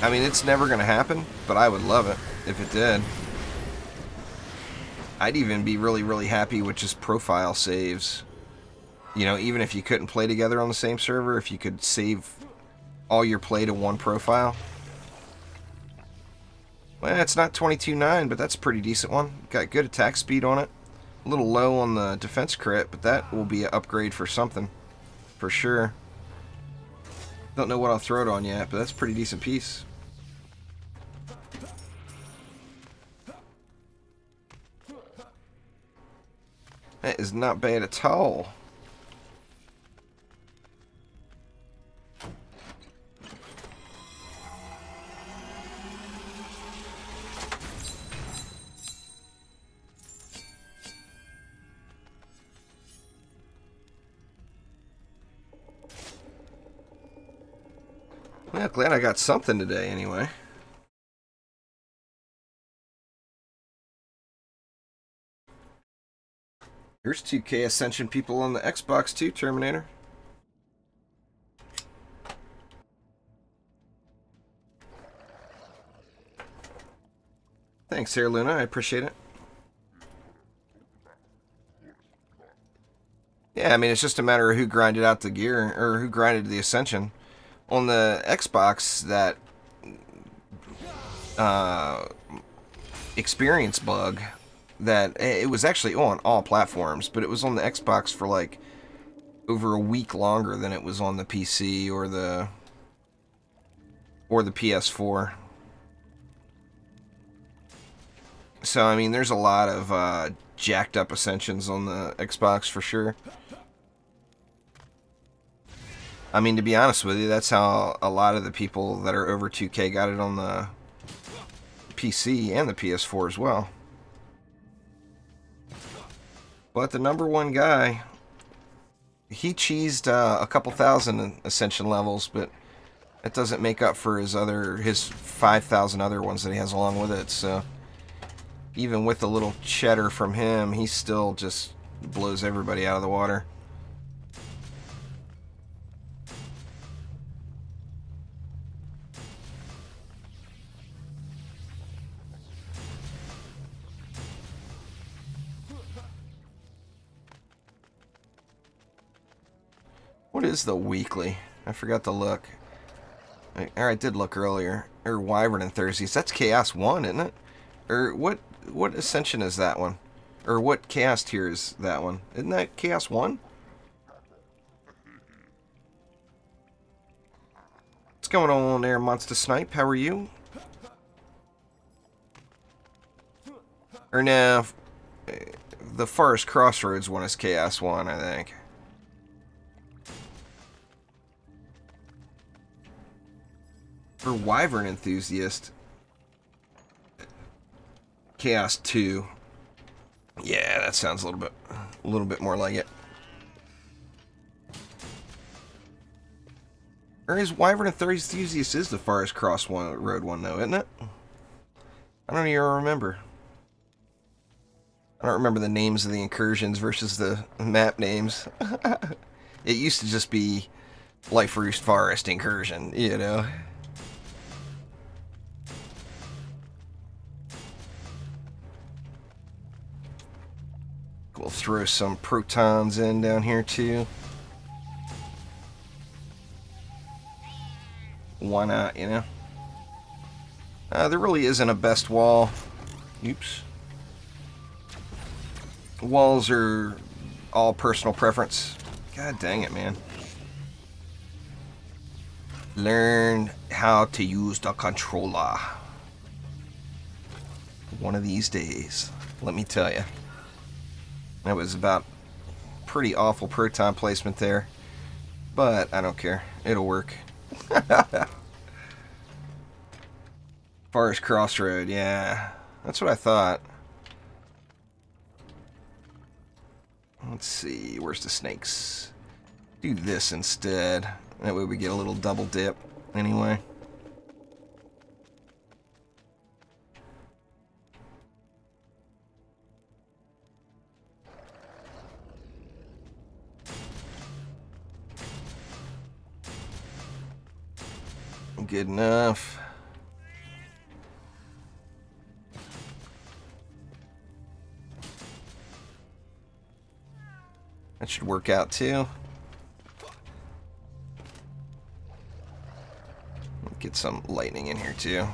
I mean, it's never going to happen, but I would love it if it did. I'd even be really, really happy with just profile saves. You know, even if you couldn't play together on the same server, if you could save all your play to one profile. Well, it's not 22.9, but that's a pretty decent one. Got good attack speed on it. A little low on the defense crit, but that will be an upgrade for something. For sure. Don't know what I'll throw it on yet, but that's a pretty decent piece. That is not bad at all. Well, glad I got something today anyway. Here's 2K Ascension people on the Xbox too, Terminator. Thanks, Sarah Luna. I appreciate it. Yeah, I mean, it's just a matter of who grinded out the gear, or who grinded the Ascension. On the Xbox, that experience bug, that it was actually on all platforms, but it was on the Xbox for like over a week longer than it was on the PC or the PS4. So I mean, there's a lot of jacked up Ascensions on the Xbox for sure. I mean, to be honest with you, that's how a lot of the people that are over 2K got it on the PC and the PS4 as well. But the #1 guy, he cheesed a couple thousand Ascension levels, but it doesn't make up for his 5,000 other ones that he has along with it. So even with a little cheddar from him, he still just blows everybody out of the water. What is the weekly? I forgot to look. Or I did look earlier. Or Wyvern and Thursdays. That's Chaos 1, isn't it? Or what Ascension is that one? Or what Chaos tier is that one? Isn't that Chaos 1? What's going on there, Monster Snipe? How are you? Or no, the Forest Crossroads one is Chaos 1, I think. For Wyvern Enthusiast, Chaos 2. Yeah, that sounds a little bit more like it. Or is Wyvern Enthusiast is the Forest Crossroad one though, isn't it? I don't even remember. I don't remember the names of the incursions versus the map names. It used to just be Life Roost Forest Incursion, you know. We'll throw some protons in down here too. Why not, you know? There really isn't a best wall. Oops. Walls are all personal preference. God dang it, man. Learn how to use the controller. One of these days, let me tell you. That was about pretty awful proton placement there, but I don't care. It'll work. Forest Crossroad, yeah. That's what I thought. Let's see, where's the snakes? Do this instead. That way we get a little double dip anyway. Good enough. That should work out too. Get some lightning in here too.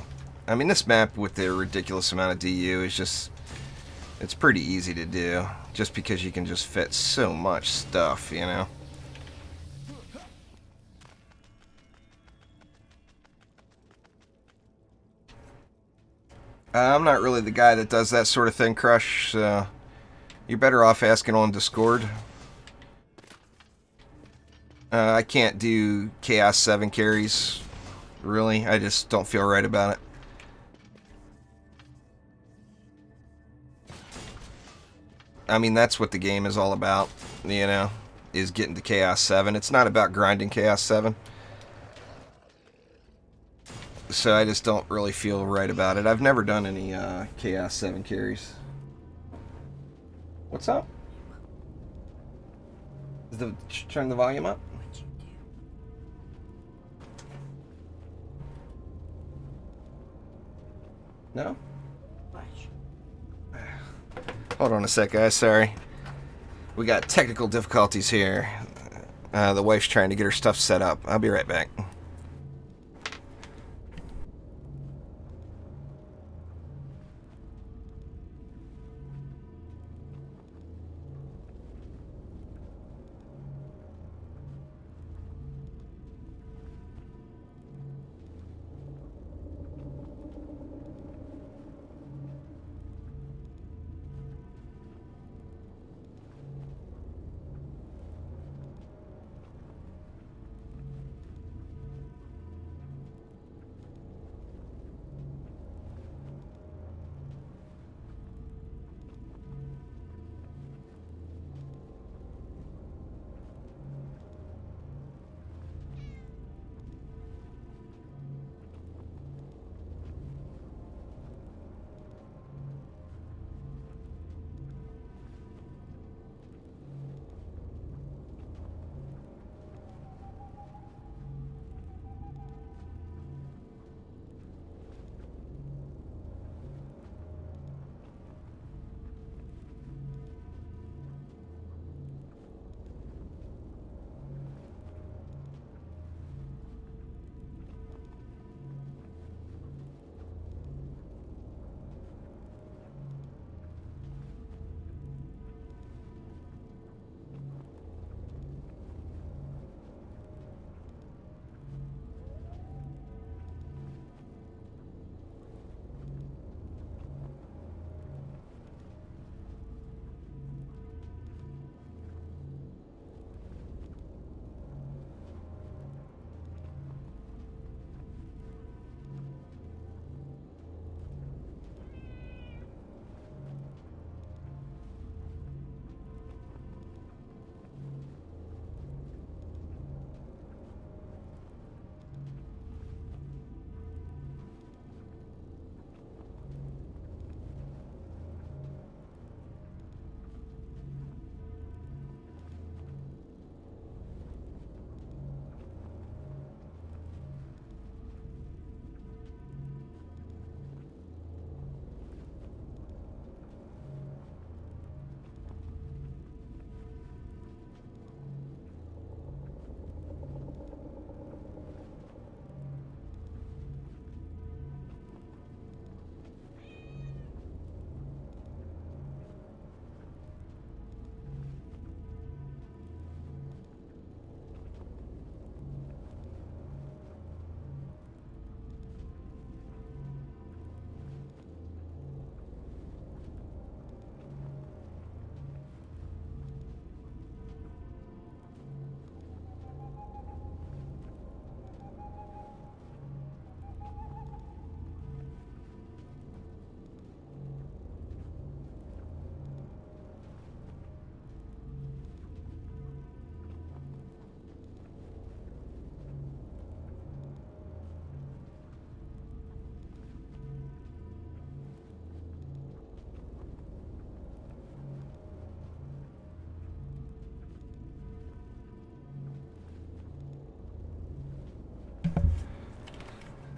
I mean, this map with the ridiculous amount of DU is just It's pretty easy to do, just because you can just fit so much stuff, you know? I'm not really the guy that does that sort of thing, Crush, so you're better off asking on Discord. I can't do Chaos 7 carries, really. I just don't feel right about it. I mean, that's what the game is all about, you know, is getting to Chaos 7. It's not about grinding Chaos 7. So I just don't really feel right about it. I've never done any Chaos 7 carries. What's up? Turn the volume up? No? Hold on a sec, guys. Sorry. We got technical difficulties here. The wife's trying to get her stuff set up. I'll be right back.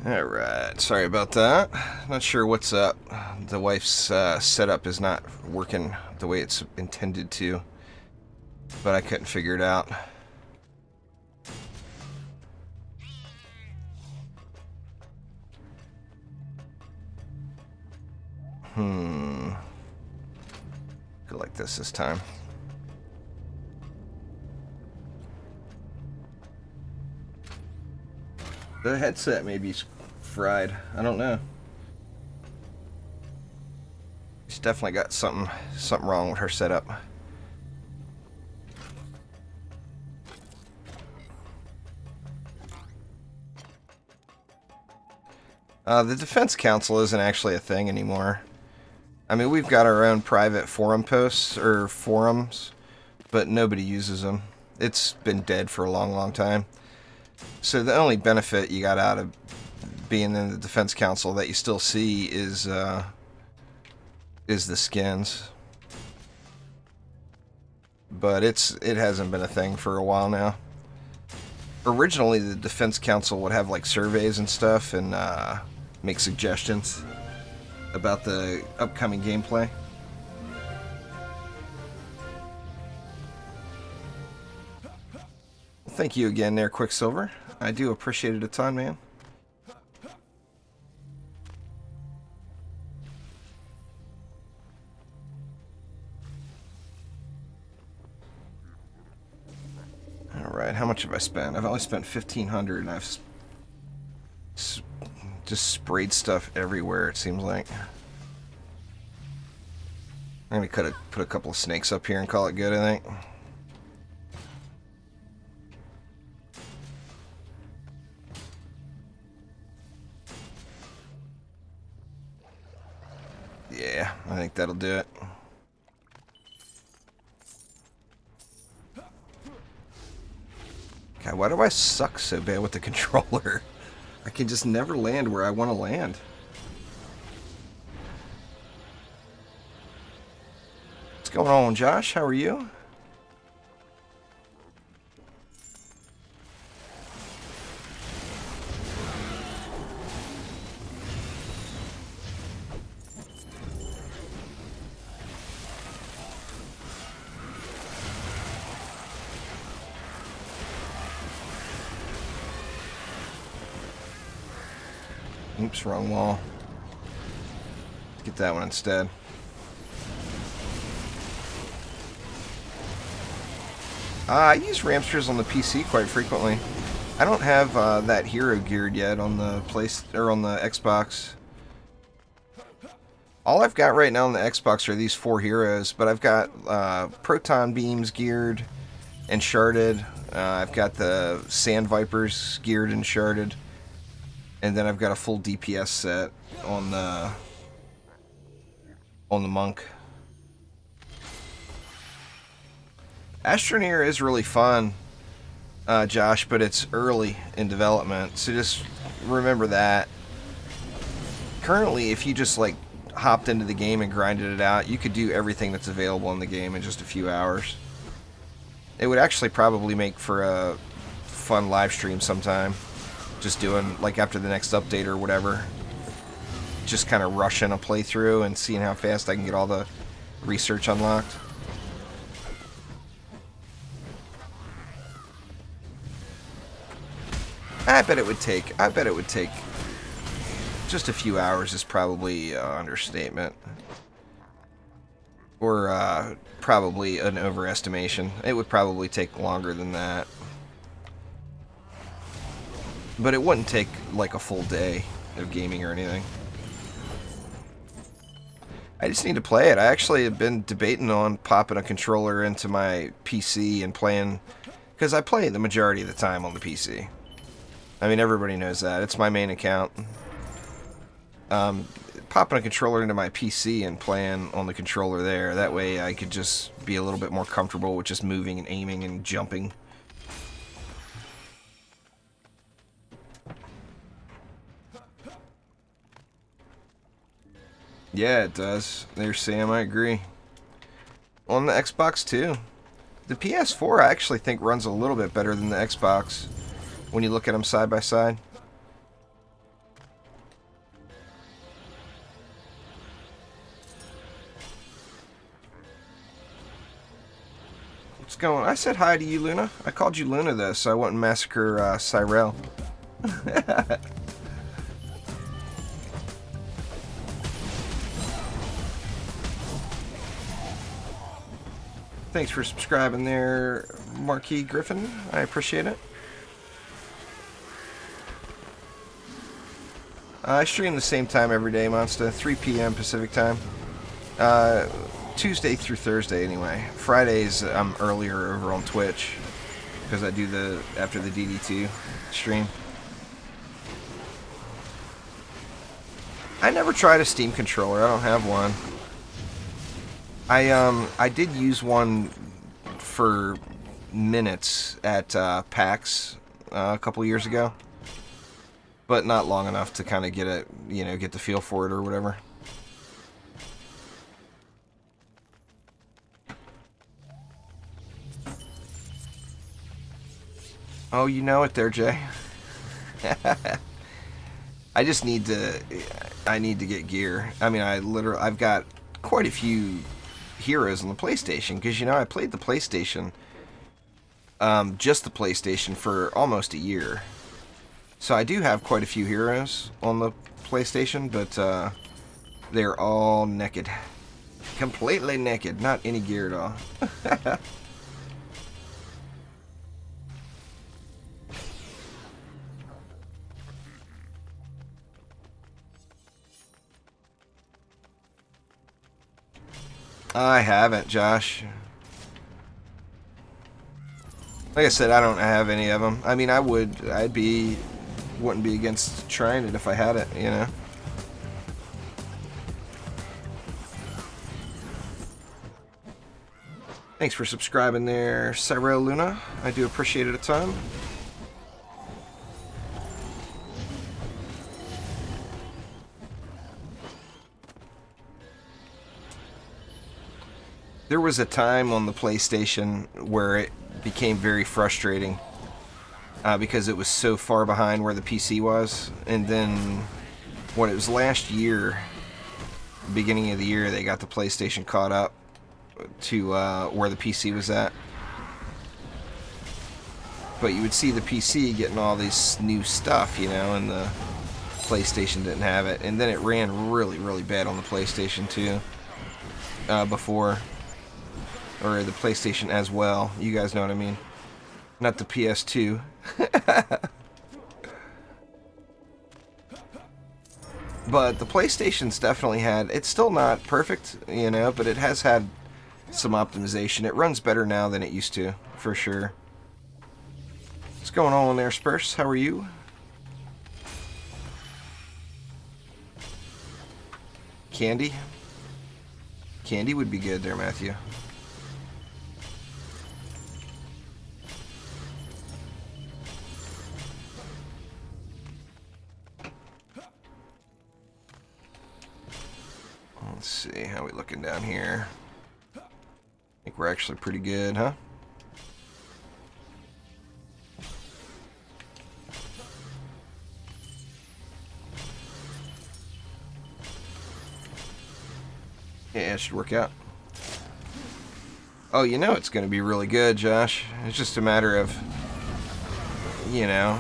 Alright, sorry about that. Not sure what's up. The wife's setup is not working the way it's intended to, but I couldn't figure it out. feel like this time. The headset may be fried. I don't know. She's definitely got something wrong with her setup. The Defense Council isn't actually a thing anymore. I mean, we've got our own private forum posts, or forums, but nobody uses them. It's been dead for a long, long time. So the only benefit you got out of being in the Defense Council that you still see is the skins. But it hasn't been a thing for a while now. Originally, the Defense Council would have like surveys and stuff and make suggestions about the upcoming gameplay. Thank you again there, Quicksilver. I do appreciate it a ton, man. Alright, how much have I spent? I've only spent 1,500 and I've just sprayed stuff everywhere, it seems like. I'm gonna put a couple of snakes up here and call it good, I think. Yeah, I think that'll do it. God, why do I suck so bad with the controller? I can just never land where I want to land. What's going on, Josh? How are you? Oops, wrong wall. Get that one instead. I use Ramsters on the PC quite frequently. I don't have that hero geared yet on the on the Xbox. All I've got right now on the Xbox are these 4 heroes, but I've got proton beams geared and sharded. I've got the Sand Vipers geared and sharded. And then I've got a full DPS set on the monk. Astroneer is really fun, Josh, but it's early in development, so just remember that. Currently, if you just like hopped into the game and grinded it out, you could do everything that's available in the game in just a few hours. It would actually probably make for a fun live stream sometime. Just doing, like, after the next update or whatever, just kind of rushing a playthrough and seeing how fast I can get all the research unlocked. I bet it would take just a few hours is probably an understatement. Or probably an overestimation. It would probably take longer than that. But it wouldn't take like a full day of gaming or anything. I just need to play it. I actually have been debating on popping a controller into my PC and playing, because I play the majority of the time on the PC. I mean, everybody knows that. It's my main account. Popping a controller into my PC and playing on the controller there, that way I could just be a little bit more comfortable with just moving and aiming and jumping. Yeah, it does. There's Sam, I agree. On the Xbox too. The PS4 I actually think runs a little bit better than the Xbox when you look at them side by side. What's going on? I said hi to you, Luna. I called you Luna though, so I wouldn't massacre Cyrell. Thanks for subscribing there, Marquis Griffin. I appreciate it. I stream the same time every day, Monster. 3 p.m. Pacific time. Tuesday through Thursday, anyway. Fridays, I'm earlier over on Twitch because I do the after the DD2 stream. I never tried a Steam controller. I don't have one. I did use one for minutes at PAX a couple years ago, but not long enough to kind of get it, you know, get the feel for it or whatever. Oh, you know it there, Jay. I just need to. I need to get gear. I mean, I've got quite a few heroes on the PlayStation because, you know, I played the PlayStation, just the PlayStation for almost a year. So I do have quite a few heroes on the PlayStation, but they're all naked. Completely naked. Not any gear at all. I haven't, Josh. Like I said, I don't have any of them. I mean, wouldn't be against trying it if I had it, you know. Thanks for subscribing there, Cyril Luna. I do appreciate it a ton. There was a time on the PlayStation where it became very frustrating because it was so far behind where the PC was, and then when it was last year, beginning of the year, they got the PlayStation caught up to where the PC was at. But you would see the PC getting all this new stuff, you know, and the PlayStation didn't have it, and then it ran really, really bad on the PlayStation too before. Or the PlayStation as well. You guys know what I mean. Not the PS2. But the PlayStation's definitely had... It's still not perfect, you know, but it has had some optimization. It runs better now than it used to, for sure. What's going on there, Spurs? How are you? Candy? Candy would be good there, Matthew. Let's see, how we looking down here? I think we're actually pretty good, huh? Yeah, it should work out. Oh, you know it's going to be really good, Josh. It's just a matter of, you know...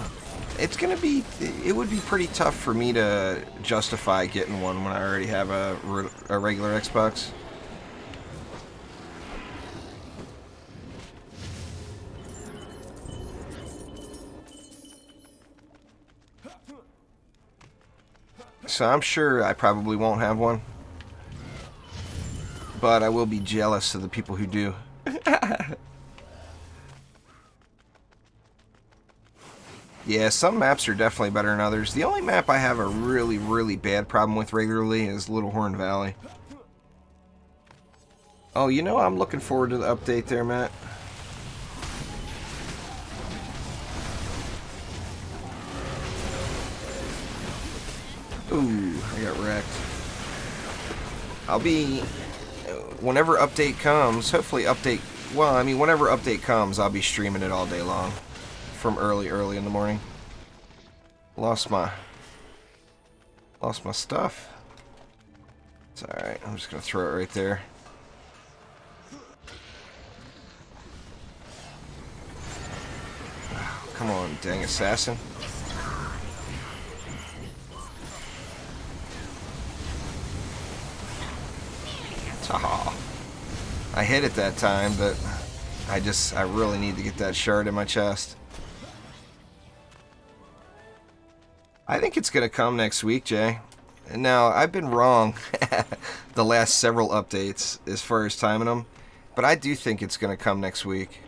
It's going to be... It would be pretty tough for me to justify getting one when I already have a regular Xbox. So I'm sure I probably won't have one. But I will be jealous of the people who do. Yeah, some maps are definitely better than others. The only map I have a really, really bad problem with regularly is Little Horn Valley. Oh, you know, I'm looking forward to the update there, Matt. Ooh, I got wrecked. I'll be... Whenever update comes, hopefully update... Well, I mean, whenever update comes, I'll be streaming it all day long. From early in the morning. Lost my stuff. It's alright, I'm just gonna throw it right there. Oh, come on, dang assassin. Oh, I hit it that time, but I really need to get that shard in my chest. I think it's gonna come next week, Jay. Now, I've been wrong the last several updates as far as timing them, but I do think it's gonna come next week.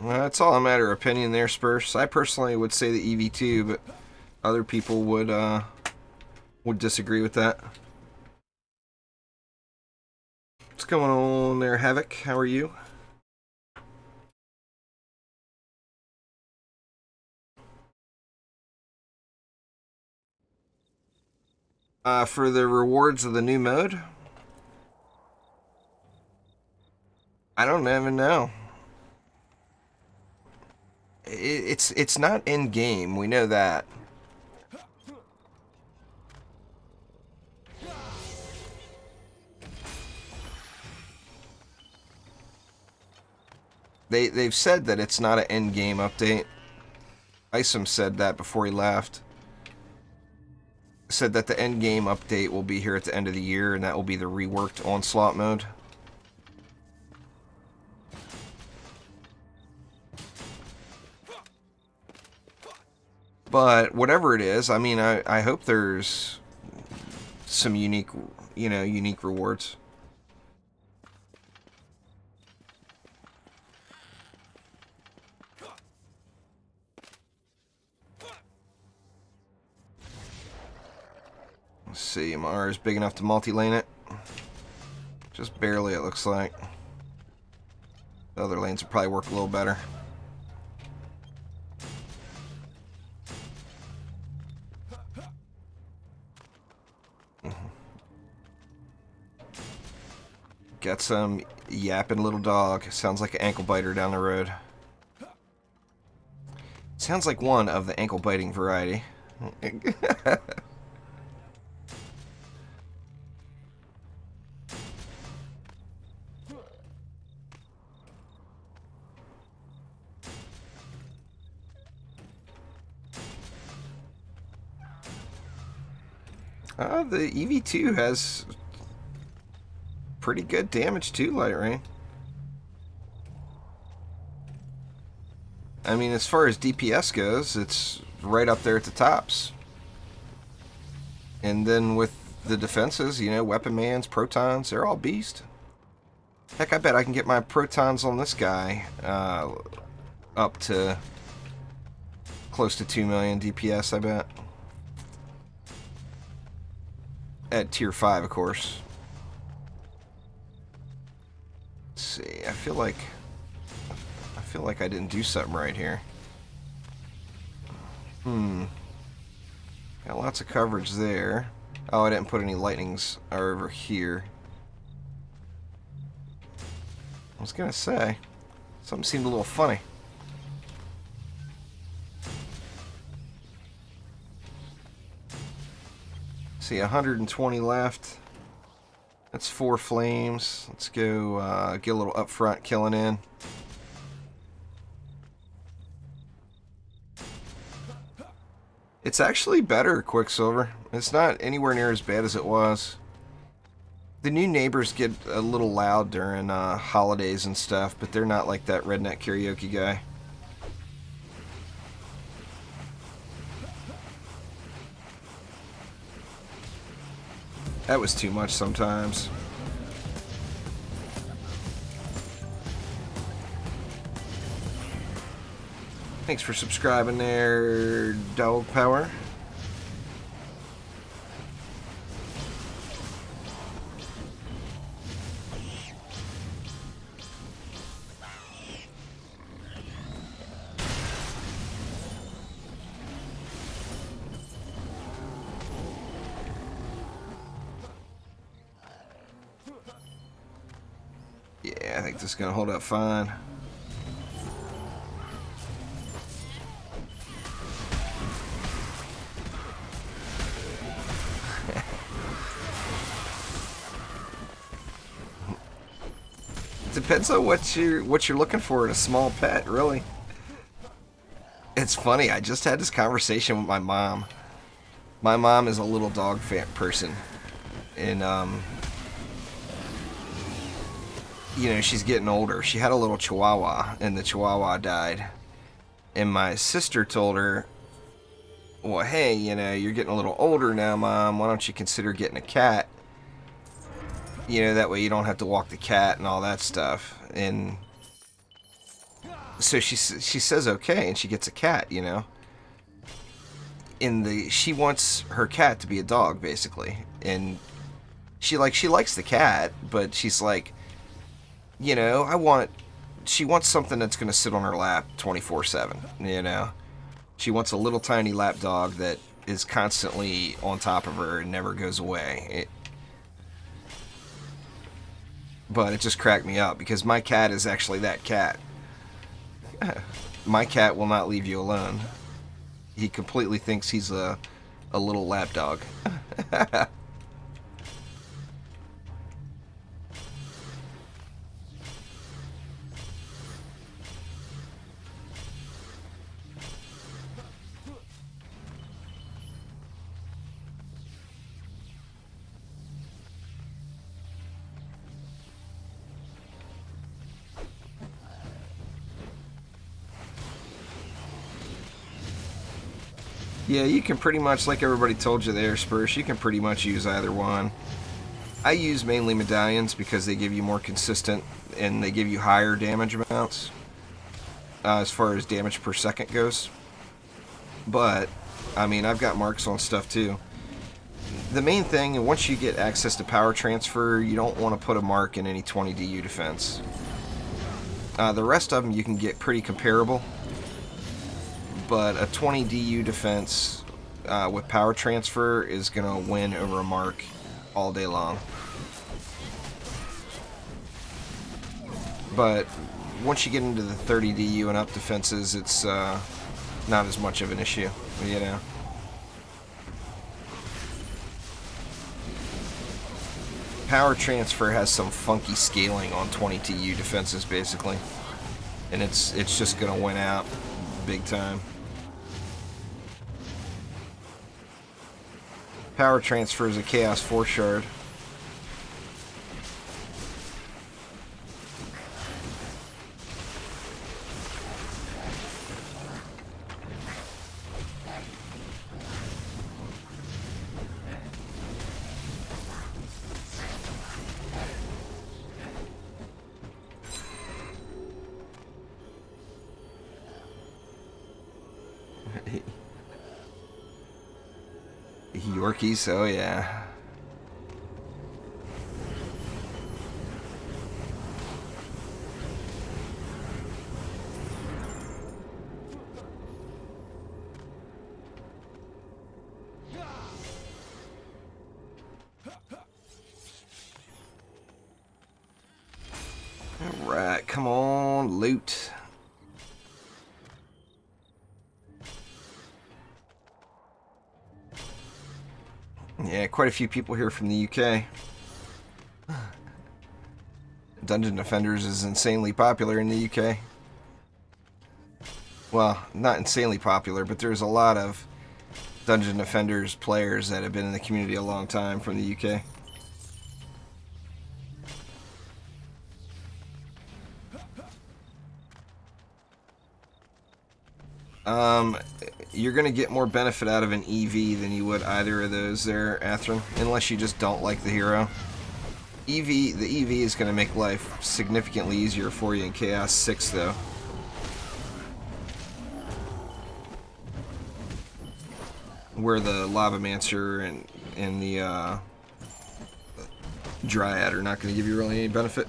Well, it's all a matter of opinion there, Spurs. I personally would say the EV2, but other people would disagree with that. What's going on there, Havoc? How are you? For the rewards of the new mode, I don't even know. It's not in game. We know that. They've said that it's not an end game update. Isom said that before he left. Said that the end game update will be here at the end of the year, and that will be the reworked onslaught mode. But whatever it is, I mean, I hope there's some unique rewards. Let's see, my R is big enough to multi-lane it. Just barely, it looks like. The other lanes will probably work a little better. Got some yapping little dog. Sounds like an ankle biter down the road. Sounds like one of the ankle biting variety. The EV2 has pretty good damage too, Light Rain. I mean, as far as DPS goes, it's right up there at the tops. And then with the defenses, you know, Weapon Man's, Protons, they're all beast. Heck, I bet I can get my Protons on this guy up to close to 2 million DPS, I bet. At tier 5, of course. Let's see, I feel like I didn't do something right here. Got lots of coverage there. Oh, I didn't put any lightnings over here. I was gonna say, something seemed a little funny. See, 120 left. That's 4 flames. Let's go get a little upfront killing in. It's actually better, Quicksilver. It's not anywhere near as bad as it was. The new neighbors get a little loud during holidays and stuff, but they're not like that redneck karaoke guy. That was too much sometimes. Thanks for subscribing there, Dog Power. Yeah, I think this is going to hold up fine. depends on what you're looking for in a small pet, really. It's funny, I just had this conversation with my mom. My mom is a little dog person. And, you know, she's getting older. She had a little Chihuahua, and the Chihuahua died. And my sister told her, well, hey, you know, you're getting a little older now, Mom. Why don't you consider getting a cat? You know, that way you don't have to walk the cat and all that stuff. And so she says okay, and she gets a cat, you know. She wants her cat to be a dog, basically. And she likes the cat, but she's like, you know, she wants something that's going to sit on her lap 24/7, you know. She wants a little tiny lap dog that is constantly on top of her and never goes away. But it just cracked me up because my cat is actually that cat. My cat will not leave you alone. He completely thinks he's a little lap dog. Yeah, you can pretty much, like everybody told you there, Spurs, you can pretty much use either one. I use mainly medallions because they give you more consistent and they give you higher damage amounts as far as damage per second goes. But, I mean, I've got marks on stuff too. The main thing, once you get access to power transfer, you don't want to put a mark in any 20 DU defense. The rest of them you can get pretty comparable. But a 20 DU defense with power transfer is going to win over a mark all day long. But once you get into the 30 DU and up defenses, it's not as much of an issue, you know. Power transfer has some funky scaling on 20 DU defenses, basically. And it's just going to win out big time. Power transfer is a Chaos 4 shard. Yorkies, oh yeah. Alright, come on, loot. Yeah, quite a few people here from the UK. Dungeon Defenders is insanely popular in the UK. Well, not insanely popular, but there's a lot of Dungeon Defenders players that have been in the community a long time from the UK. You're going to get more benefit out of an EV than you would either of those there, Atherin, unless you just don't like the hero. The EV is going to make life significantly easier for you in Chaos 6, though. Where the Lavamancer and the Dryad are not going to give you really any benefit.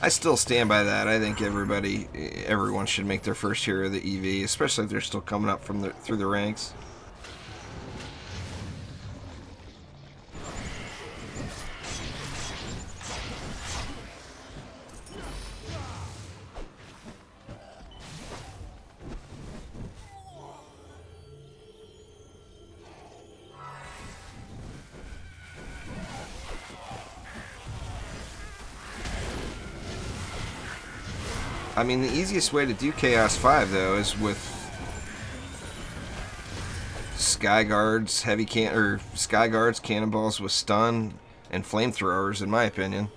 I still stand by that. I think everyone should make their first hero the EV, especially if they're still coming up through the ranks. I mean, the easiest way to do Chaos 5, though, is with Sky Guards, Sky Guards, Cannonballs with Stun, and Flamethrowers, in my opinion.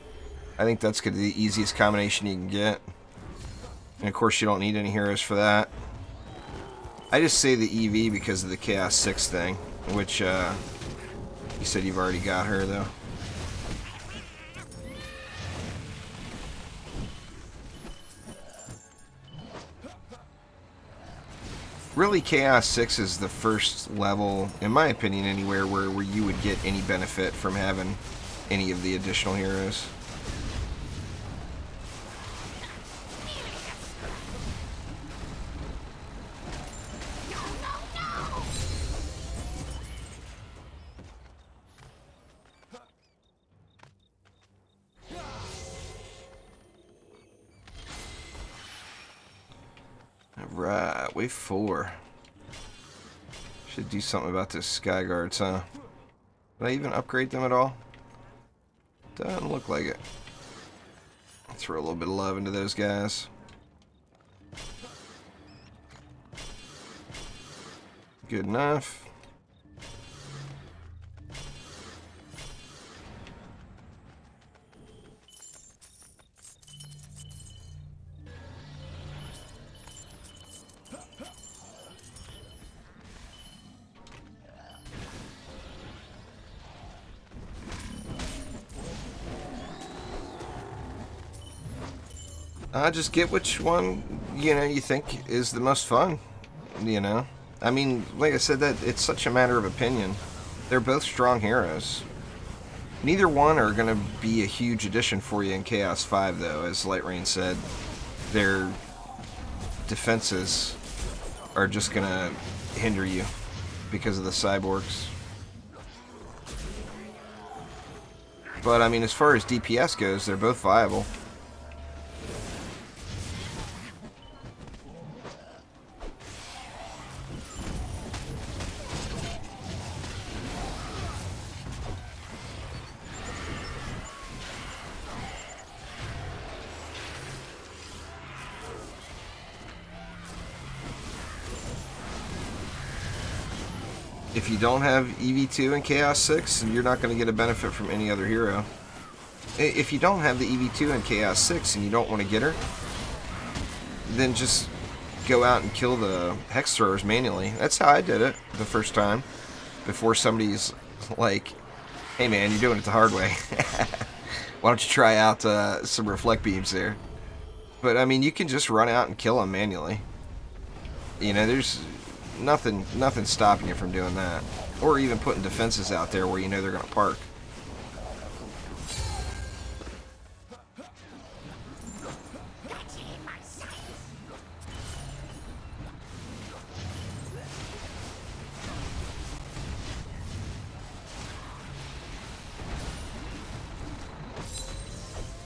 I think that's gonna be the easiest combination you can get. And of course, you don't need any heroes for that. I just say the EV because of the Chaos 6 thing, which, you said you've already got her, though. Really, Chaos 6 is the first level, in my opinion anywhere, where you would get any benefit from having any of the additional heroes. Alright, wave 4. Should do something about this Sky Guards, huh? Did I even upgrade them at all? Doesn't look like it. Throw a little bit of love into those guys. Good enough. Just get which one, you think is the most fun, I mean, like I said, that it's such a matter of opinion. They're both strong heroes. Neither one are going to be a huge addition for you in Chaos 5, though, as Light Rain said. Their defenses are just going to hinder you because of the cyborgs. But, I mean, as far as DPS goes, they're both viable. If you don't have EV2 and Chaos 6, you're not going to get a benefit from any other hero. If you don't have the EV2 and Chaos 6 and you don't want to get her, then just go out and kill the Hex Throwers manually. That's how I did it the first time. Before somebody's like, hey man, you're doing it the hard way. Why don't you try out some Reflect Beams there? But I mean, you can just run out and kill them manually. There's nothing stopping you from doing that. Or even putting defenses out there where they're going to park.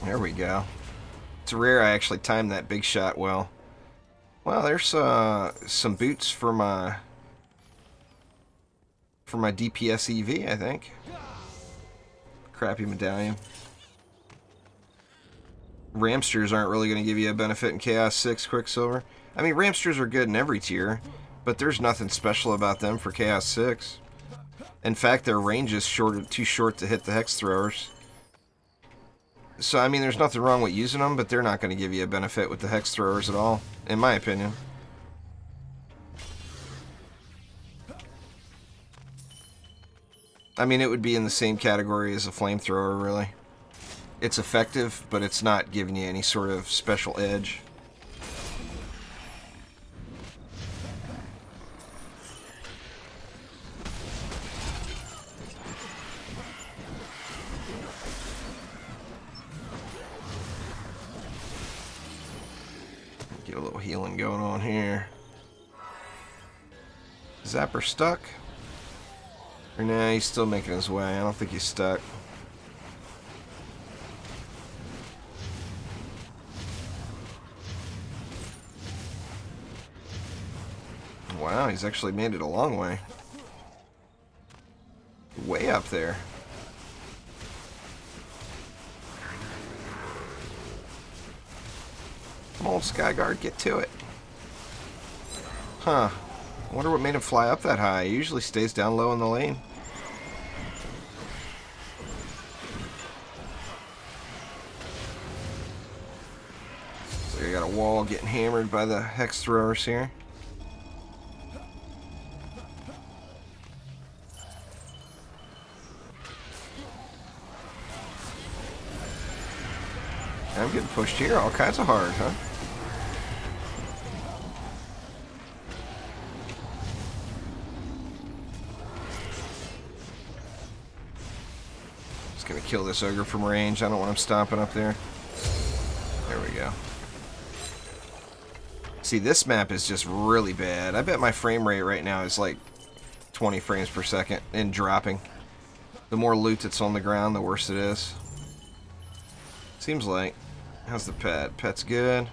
There we go. It's rare I actually timed that big shot well. Well, there's some boots for my DPS EV, I think. Crappy medallion. Ramsters aren't really going to give you a benefit in Chaos 6 Quicksilver. I mean, Ramsters are good in every tier, but there's nothing special about them for Chaos 6. In fact, their range is too short to hit the Hex Throwers. So, I mean, there's nothing wrong with using them, but they're not going to give you a benefit with the Hex Throwers at all, in my opinion. I mean, it would be in the same category as a Flamethrower, really. It's effective, but it's not giving you any sort of special edge. Get a little healing going on here. Zapper stuck? Or nah, he's still making his way. I don't think he's stuck. Wow, he's actually made it a long way. Way up there. Come on, Skyguard, get to it. Huh. I wonder what made him fly up that high. He usually stays down low in the lane. So I got a wall getting hammered by the hex throwers here. I'm getting pushed here all kinds of hard, huh? Just gonna kill this ogre from range. I don't want him stomping up there. There we go. See, this map is just really bad. I bet my frame rate right now is like 20 frames per second and dropping. The more loot that's on the ground, the worse it is. Seems like. How's the pet? Pet's good.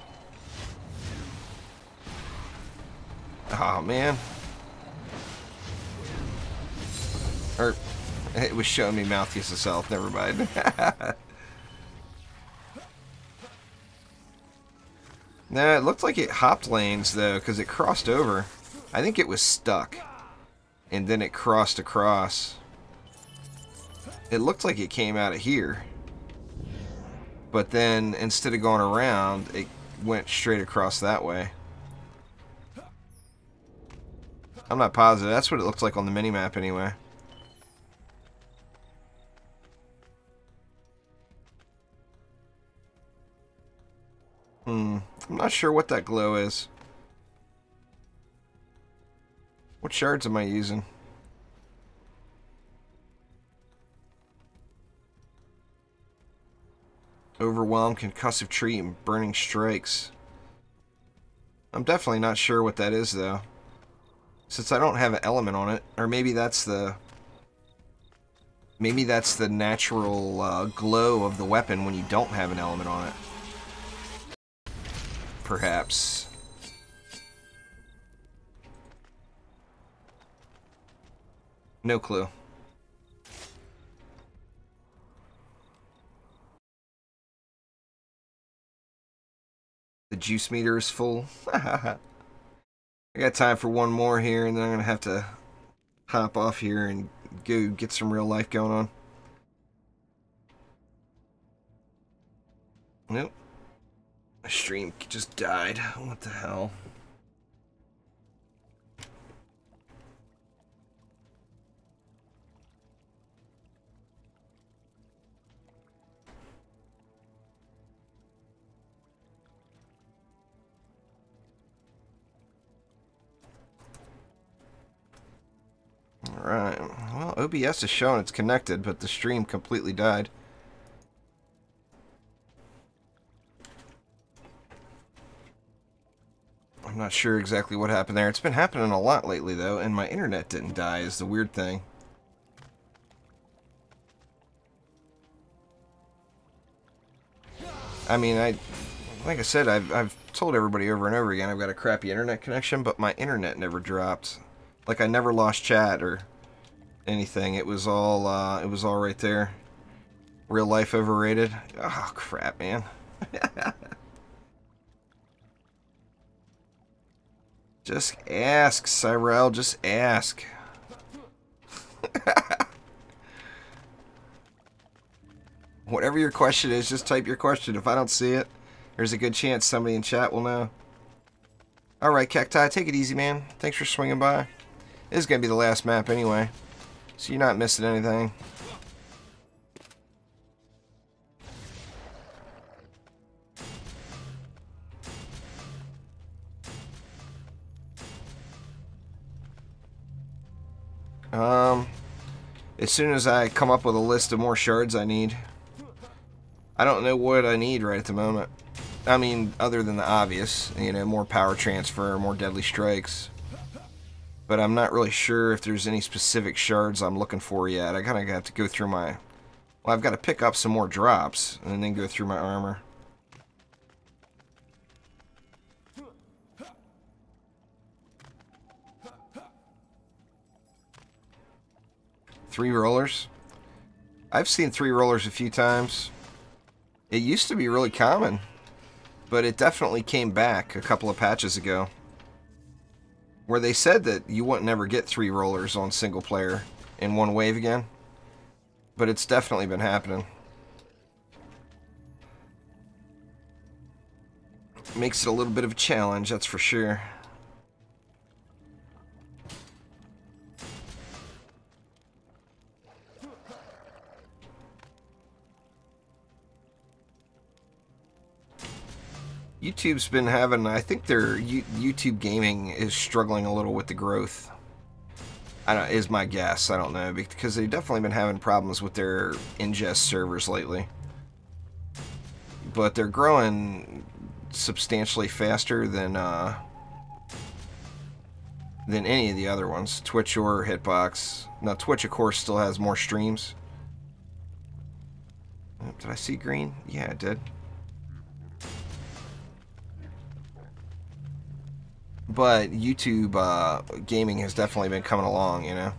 Oh, man. Or, it was showing me Malthus itself. Never mind. Nah, it looked like it hopped lanes, though, because it crossed over. I think it was stuck. And then it crossed across. It looked like it came out of here. But then, instead of going around, it went straight across that way. I'm not positive. That's what it looks like on the minimap anyway. I'm not sure what that glow is. What shards am I using? Overwhelmed, concussive tree, and burning strikes. I'm definitely not sure what that is, though. Since I don't have an element on it. Or maybe that's the... Maybe that's the natural glow of the weapon when you don't have an element on it. Perhaps. No clue. The juice meter is full. I got time for one more here, and then I'm going to have to hop off here and go get some real life going on. Nope. My stream just died. What the hell? Alright. Well, OBS is showing it's connected, but the stream completely died. I'm not sure exactly what happened there. It's been happening a lot lately, though, and my internet didn't die is the weird thing. I mean, like I said, I've told everybody over and over again I've got a crappy internet connection, but my internet never dropped. Like, I never lost chat or anything. It was all right there. Real life overrated. Oh, crap, man. Just ask, Cyrell. Just ask. Whatever your question is, just type your question. If I don't see it, there's a good chance somebody in chat will know. Alright, Cacti, take it easy, man. Thanks for swinging by. This is going to be the last map anyway, so you're not missing anything. As soon as I come up with a list of more shards I need. I don't know what I need right at the moment. I mean, other than the obvious, you know, more power transfer, more deadly strikes. But I'm not really sure if there's any specific shards I'm looking for yet. I kind of have to go through my... Well, I've got to pick up some more drops and then go through my armor. Three rollers? I've seen three rollers a few times. It used to be really common. But it definitely came back a couple of patches ago, where they said that you wouldn't ever get 3 rollers on single player in one wave again. But it's definitely been happening. Makes it a little bit of a challenge, that's for sure. YouTube's been having, I think their YouTube gaming is struggling a little with the growth. Is my guess. I don't know, because they've definitely been having problems with their ingest servers lately. But they're growing substantially faster than any of the other ones, Twitch or Hitbox. Now Twitch, of course, still has more streams. Did I see green? Yeah, I did. But YouTube gaming has definitely been coming along, you know.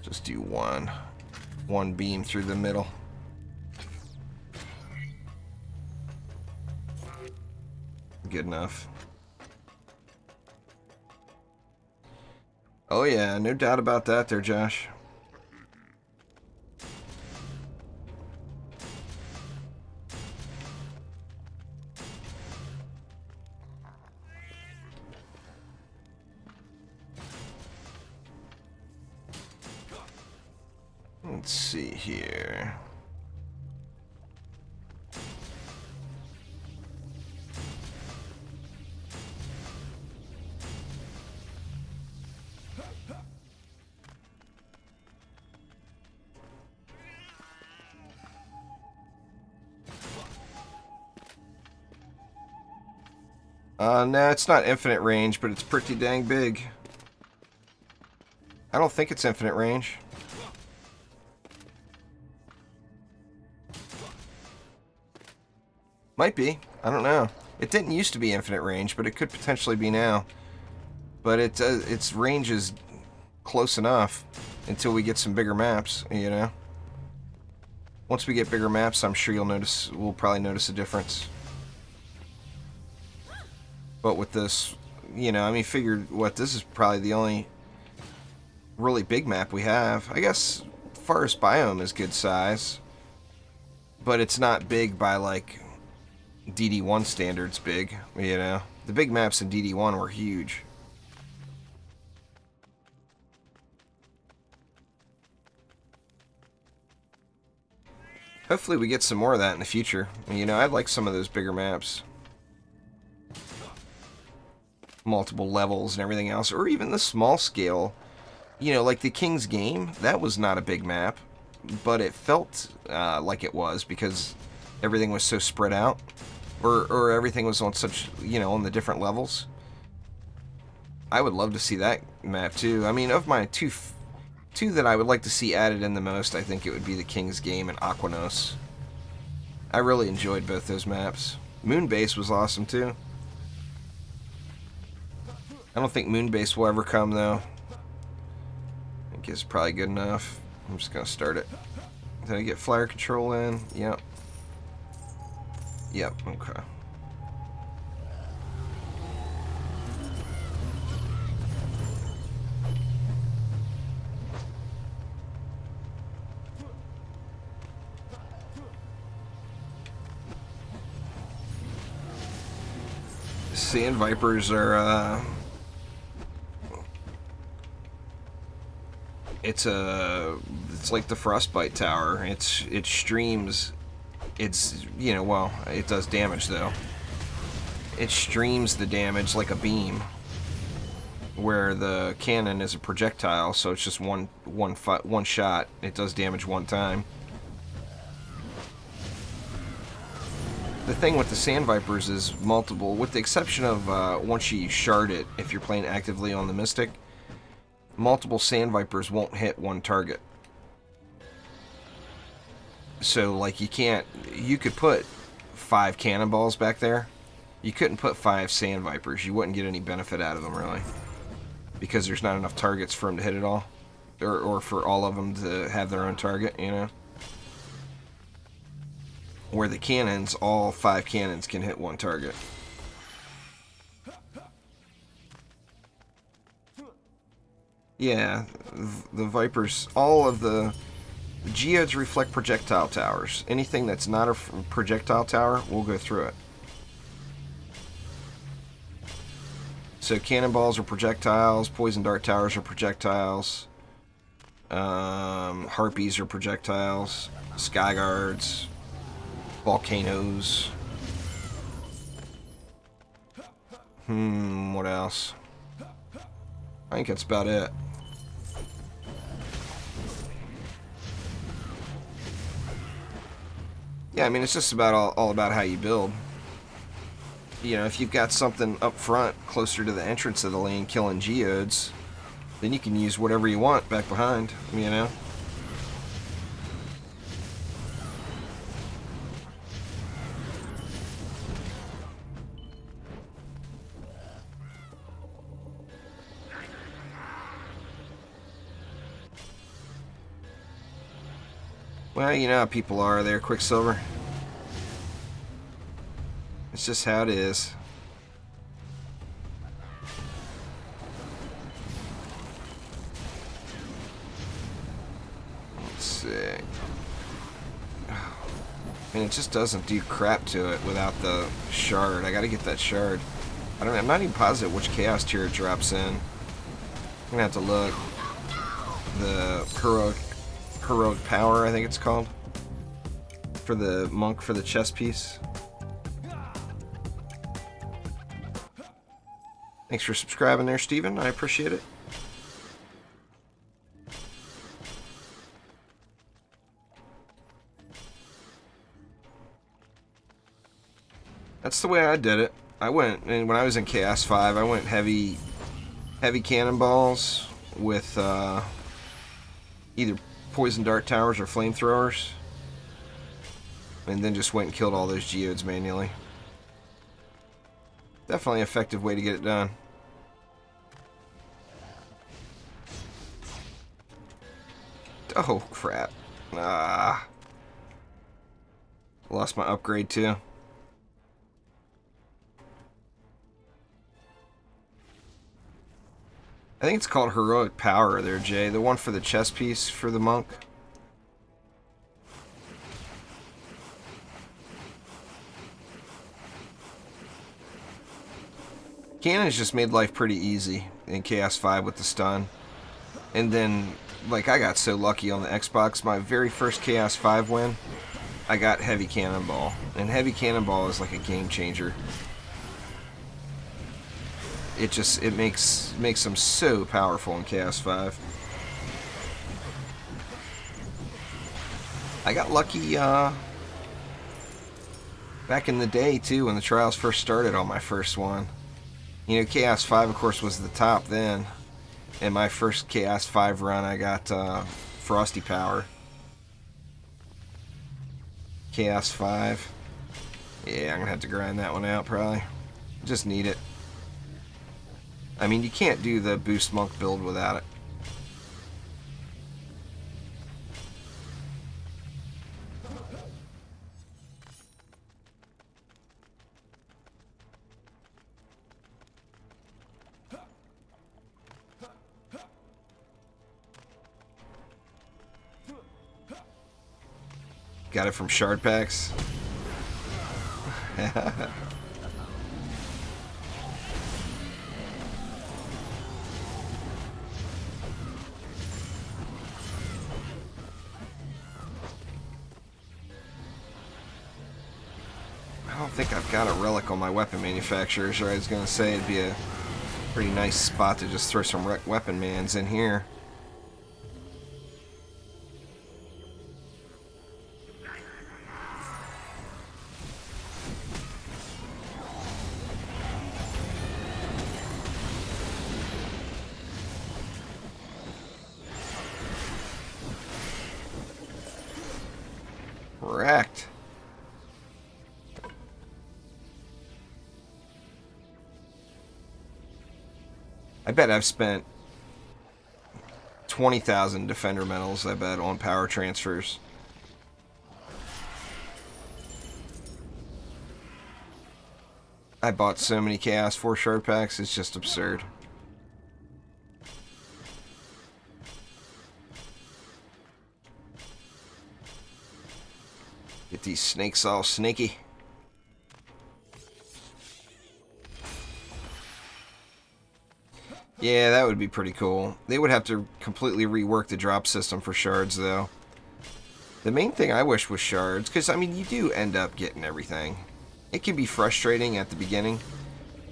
Just do one beam through the middle. Good enough. Oh yeah, no doubt about that there, Josh. Let's see here. No, it's not infinite range, but it's pretty dang big. I don't think it's infinite range. Might be. I don't know. It didn't used to be infinite range, but it could potentially be now. But its range is close enough until we get some bigger maps, you know. Once we get bigger maps, I'm sure we'll probably notice a difference. But with this, you know, I mean, this is probably the only really big map we have. I guess Forest Biome is good size, but it's not big by, like, DD1 standards big, you know. The big maps in DD1 were huge. Hopefully we get some more of that in the future. You know, I'd like some of those bigger maps. Multiple levels and everything else, or even the small scale, you know, like the King's Game. That was not a big map, but it felt like it was, because everything was so spread out, or everything was on such, you know, on the different levels. I would love to see that map too. I mean, of my two that I would like to see added in the most, I think it would be the King's Game and Aquanos. I really enjoyed both those maps. Moonbase was awesome too. I don't think Moonbase will ever come, though. I think it's probably good enough. I'm just going to start it. Did I get flyer control in? Yep. Yep, okay. Sand Vipers are, it's like the Frostbite Tower. It streams, you know, well, it does damage though. It streams the damage like a beam, where the cannon is a projectile, so it's just one shot. It does damage one time. The thing with the Sand Vipers is multiple, with the exception of once you shard it, if you're playing actively on the Mystic, multiple Sand Vipers won't hit one target. So, like, you could put 5 cannonballs back there. You couldn't put 5 Sand Vipers. You wouldn't get any benefit out of them, really. Because there's not enough targets for them to hit it all. Or for all of them to have their own target, you know? where the cannons, all 5 cannons can hit one target. Yeah, the Vipers, all of the geodes reflect projectile towers. Anything that's not a projectile tower will go through it. So cannonballs are projectiles, poison dart towers are projectiles, harpies are projectiles, sky guards, volcanoes. What else? I think that's about it. Yeah, I mean, it's just about all about how you build. You know, if you've got something up front, closer to the entrance of the lane, killing geodes, then you can use whatever you want back behind, you know? Well, you know how people are there, Quicksilver. It's just how it is. Let's see. And it just doesn't do crap to it without the shard. I gotta get that shard. I'm not even positive which chaos tier it drops in. I'm gonna have to look. The heroic power, I think it's called, for the monk, for the chess piece. Thanks for subscribing there, Steven. I appreciate it. That's the way I did it. I went, and when I was in Chaos 5, I went heavy cannonballs with either poison dart towers or flamethrowers, and then just went and killed all those geodes manually. Definitely an effective way to get it done. Oh crap. Lost my upgrade too. I think it's called Heroic Power there, Jay. The one for the chess piece for the monk. Cannons just made life pretty easy in Chaos 5 with the stun. And then, like, I got so lucky on the Xbox. My very first Chaos 5 win, I got Heavy Cannonball. And Heavy Cannonball is like a game changer. It makes them so powerful in Chaos 5. I got lucky back in the day too, when the trials first started on my first one. You know, Chaos 5 of course was the top then. In my first Chaos 5 run I got Frosty Power. Chaos 5. Yeah, I'm gonna have to grind that one out probably. Just need it. I mean, you can't do the boost monk build without it. Got it from shard packs. I don't think I've got a relic on my weapon manufacturers, or I was going to say it'd be a pretty nice spot to just throw some weapon mans in here. Wrecked. I bet I've spent 20,000 defender medals, I bet, on power transfers. I bought so many Chaos 4 shard packs, it's just absurd. Get these snakes all snaky. Yeah, that would be pretty cool. They would have to completely rework the drop system for shards, though. The main thing I wish was shards, because, I mean, you do end up getting everything. It can be frustrating at the beginning,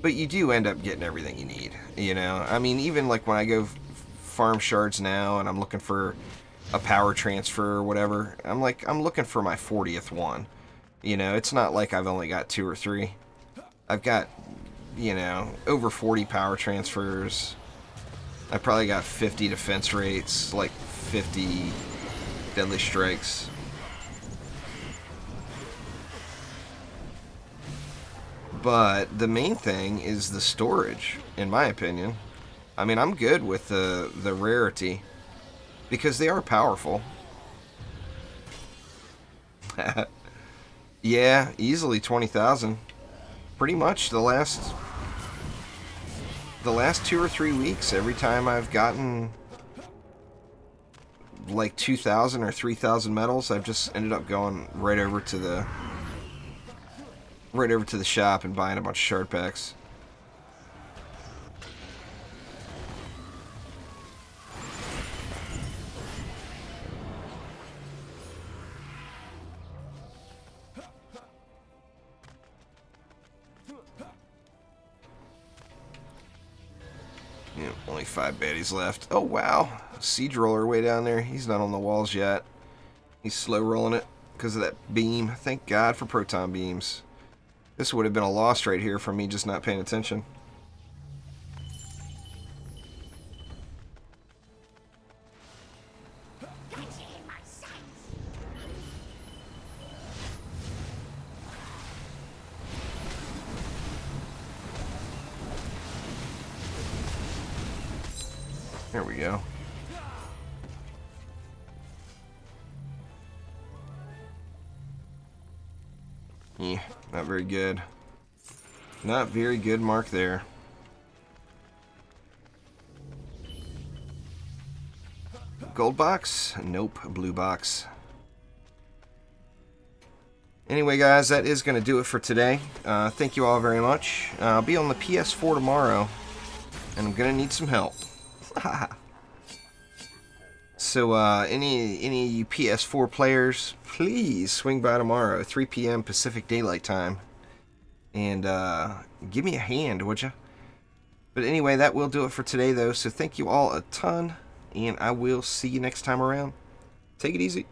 but you do end up getting everything you need, you know? I mean, even like when I go farm shards now and I'm looking for a power transfer or whatever, I'm looking for my 40th one. You know, it's not like I've only got 2 or 3. I've got, you know, over 40 power transfers. I probably got 50 defense rates, like 50 deadly strikes. But the main thing is the storage, in my opinion. I mean, I'm good with the rarity because they are powerful. Yeah, easily 20,000. Pretty much the last 2 or 3 weeks, every time I've gotten like 2,000 or 3,000 medals, I've just ended up going right over to the shop and buying a bunch of shard packs. Yeah, only 5 baddies left. Oh wow, siege roller way down there. He's not on the walls yet. He's slow rolling it because of that beam. Thank God for proton beams. This would have been a loss right here from me just not paying attention. There we go. Yeah, not very good. Not very good mark there. Gold box? Nope, blue box. Anyway, guys, that is going to do it for today. Thank you all very much. I'll be on the PS4 tomorrow, and I'm going to need some help. So, any of you PS4 players, please swing by tomorrow, 3 p.m. Pacific Daylight Time, and give me a hand, would you? But anyway, that will do it for today, though. So thank you all a ton, and I will see you next time around. Take it easy.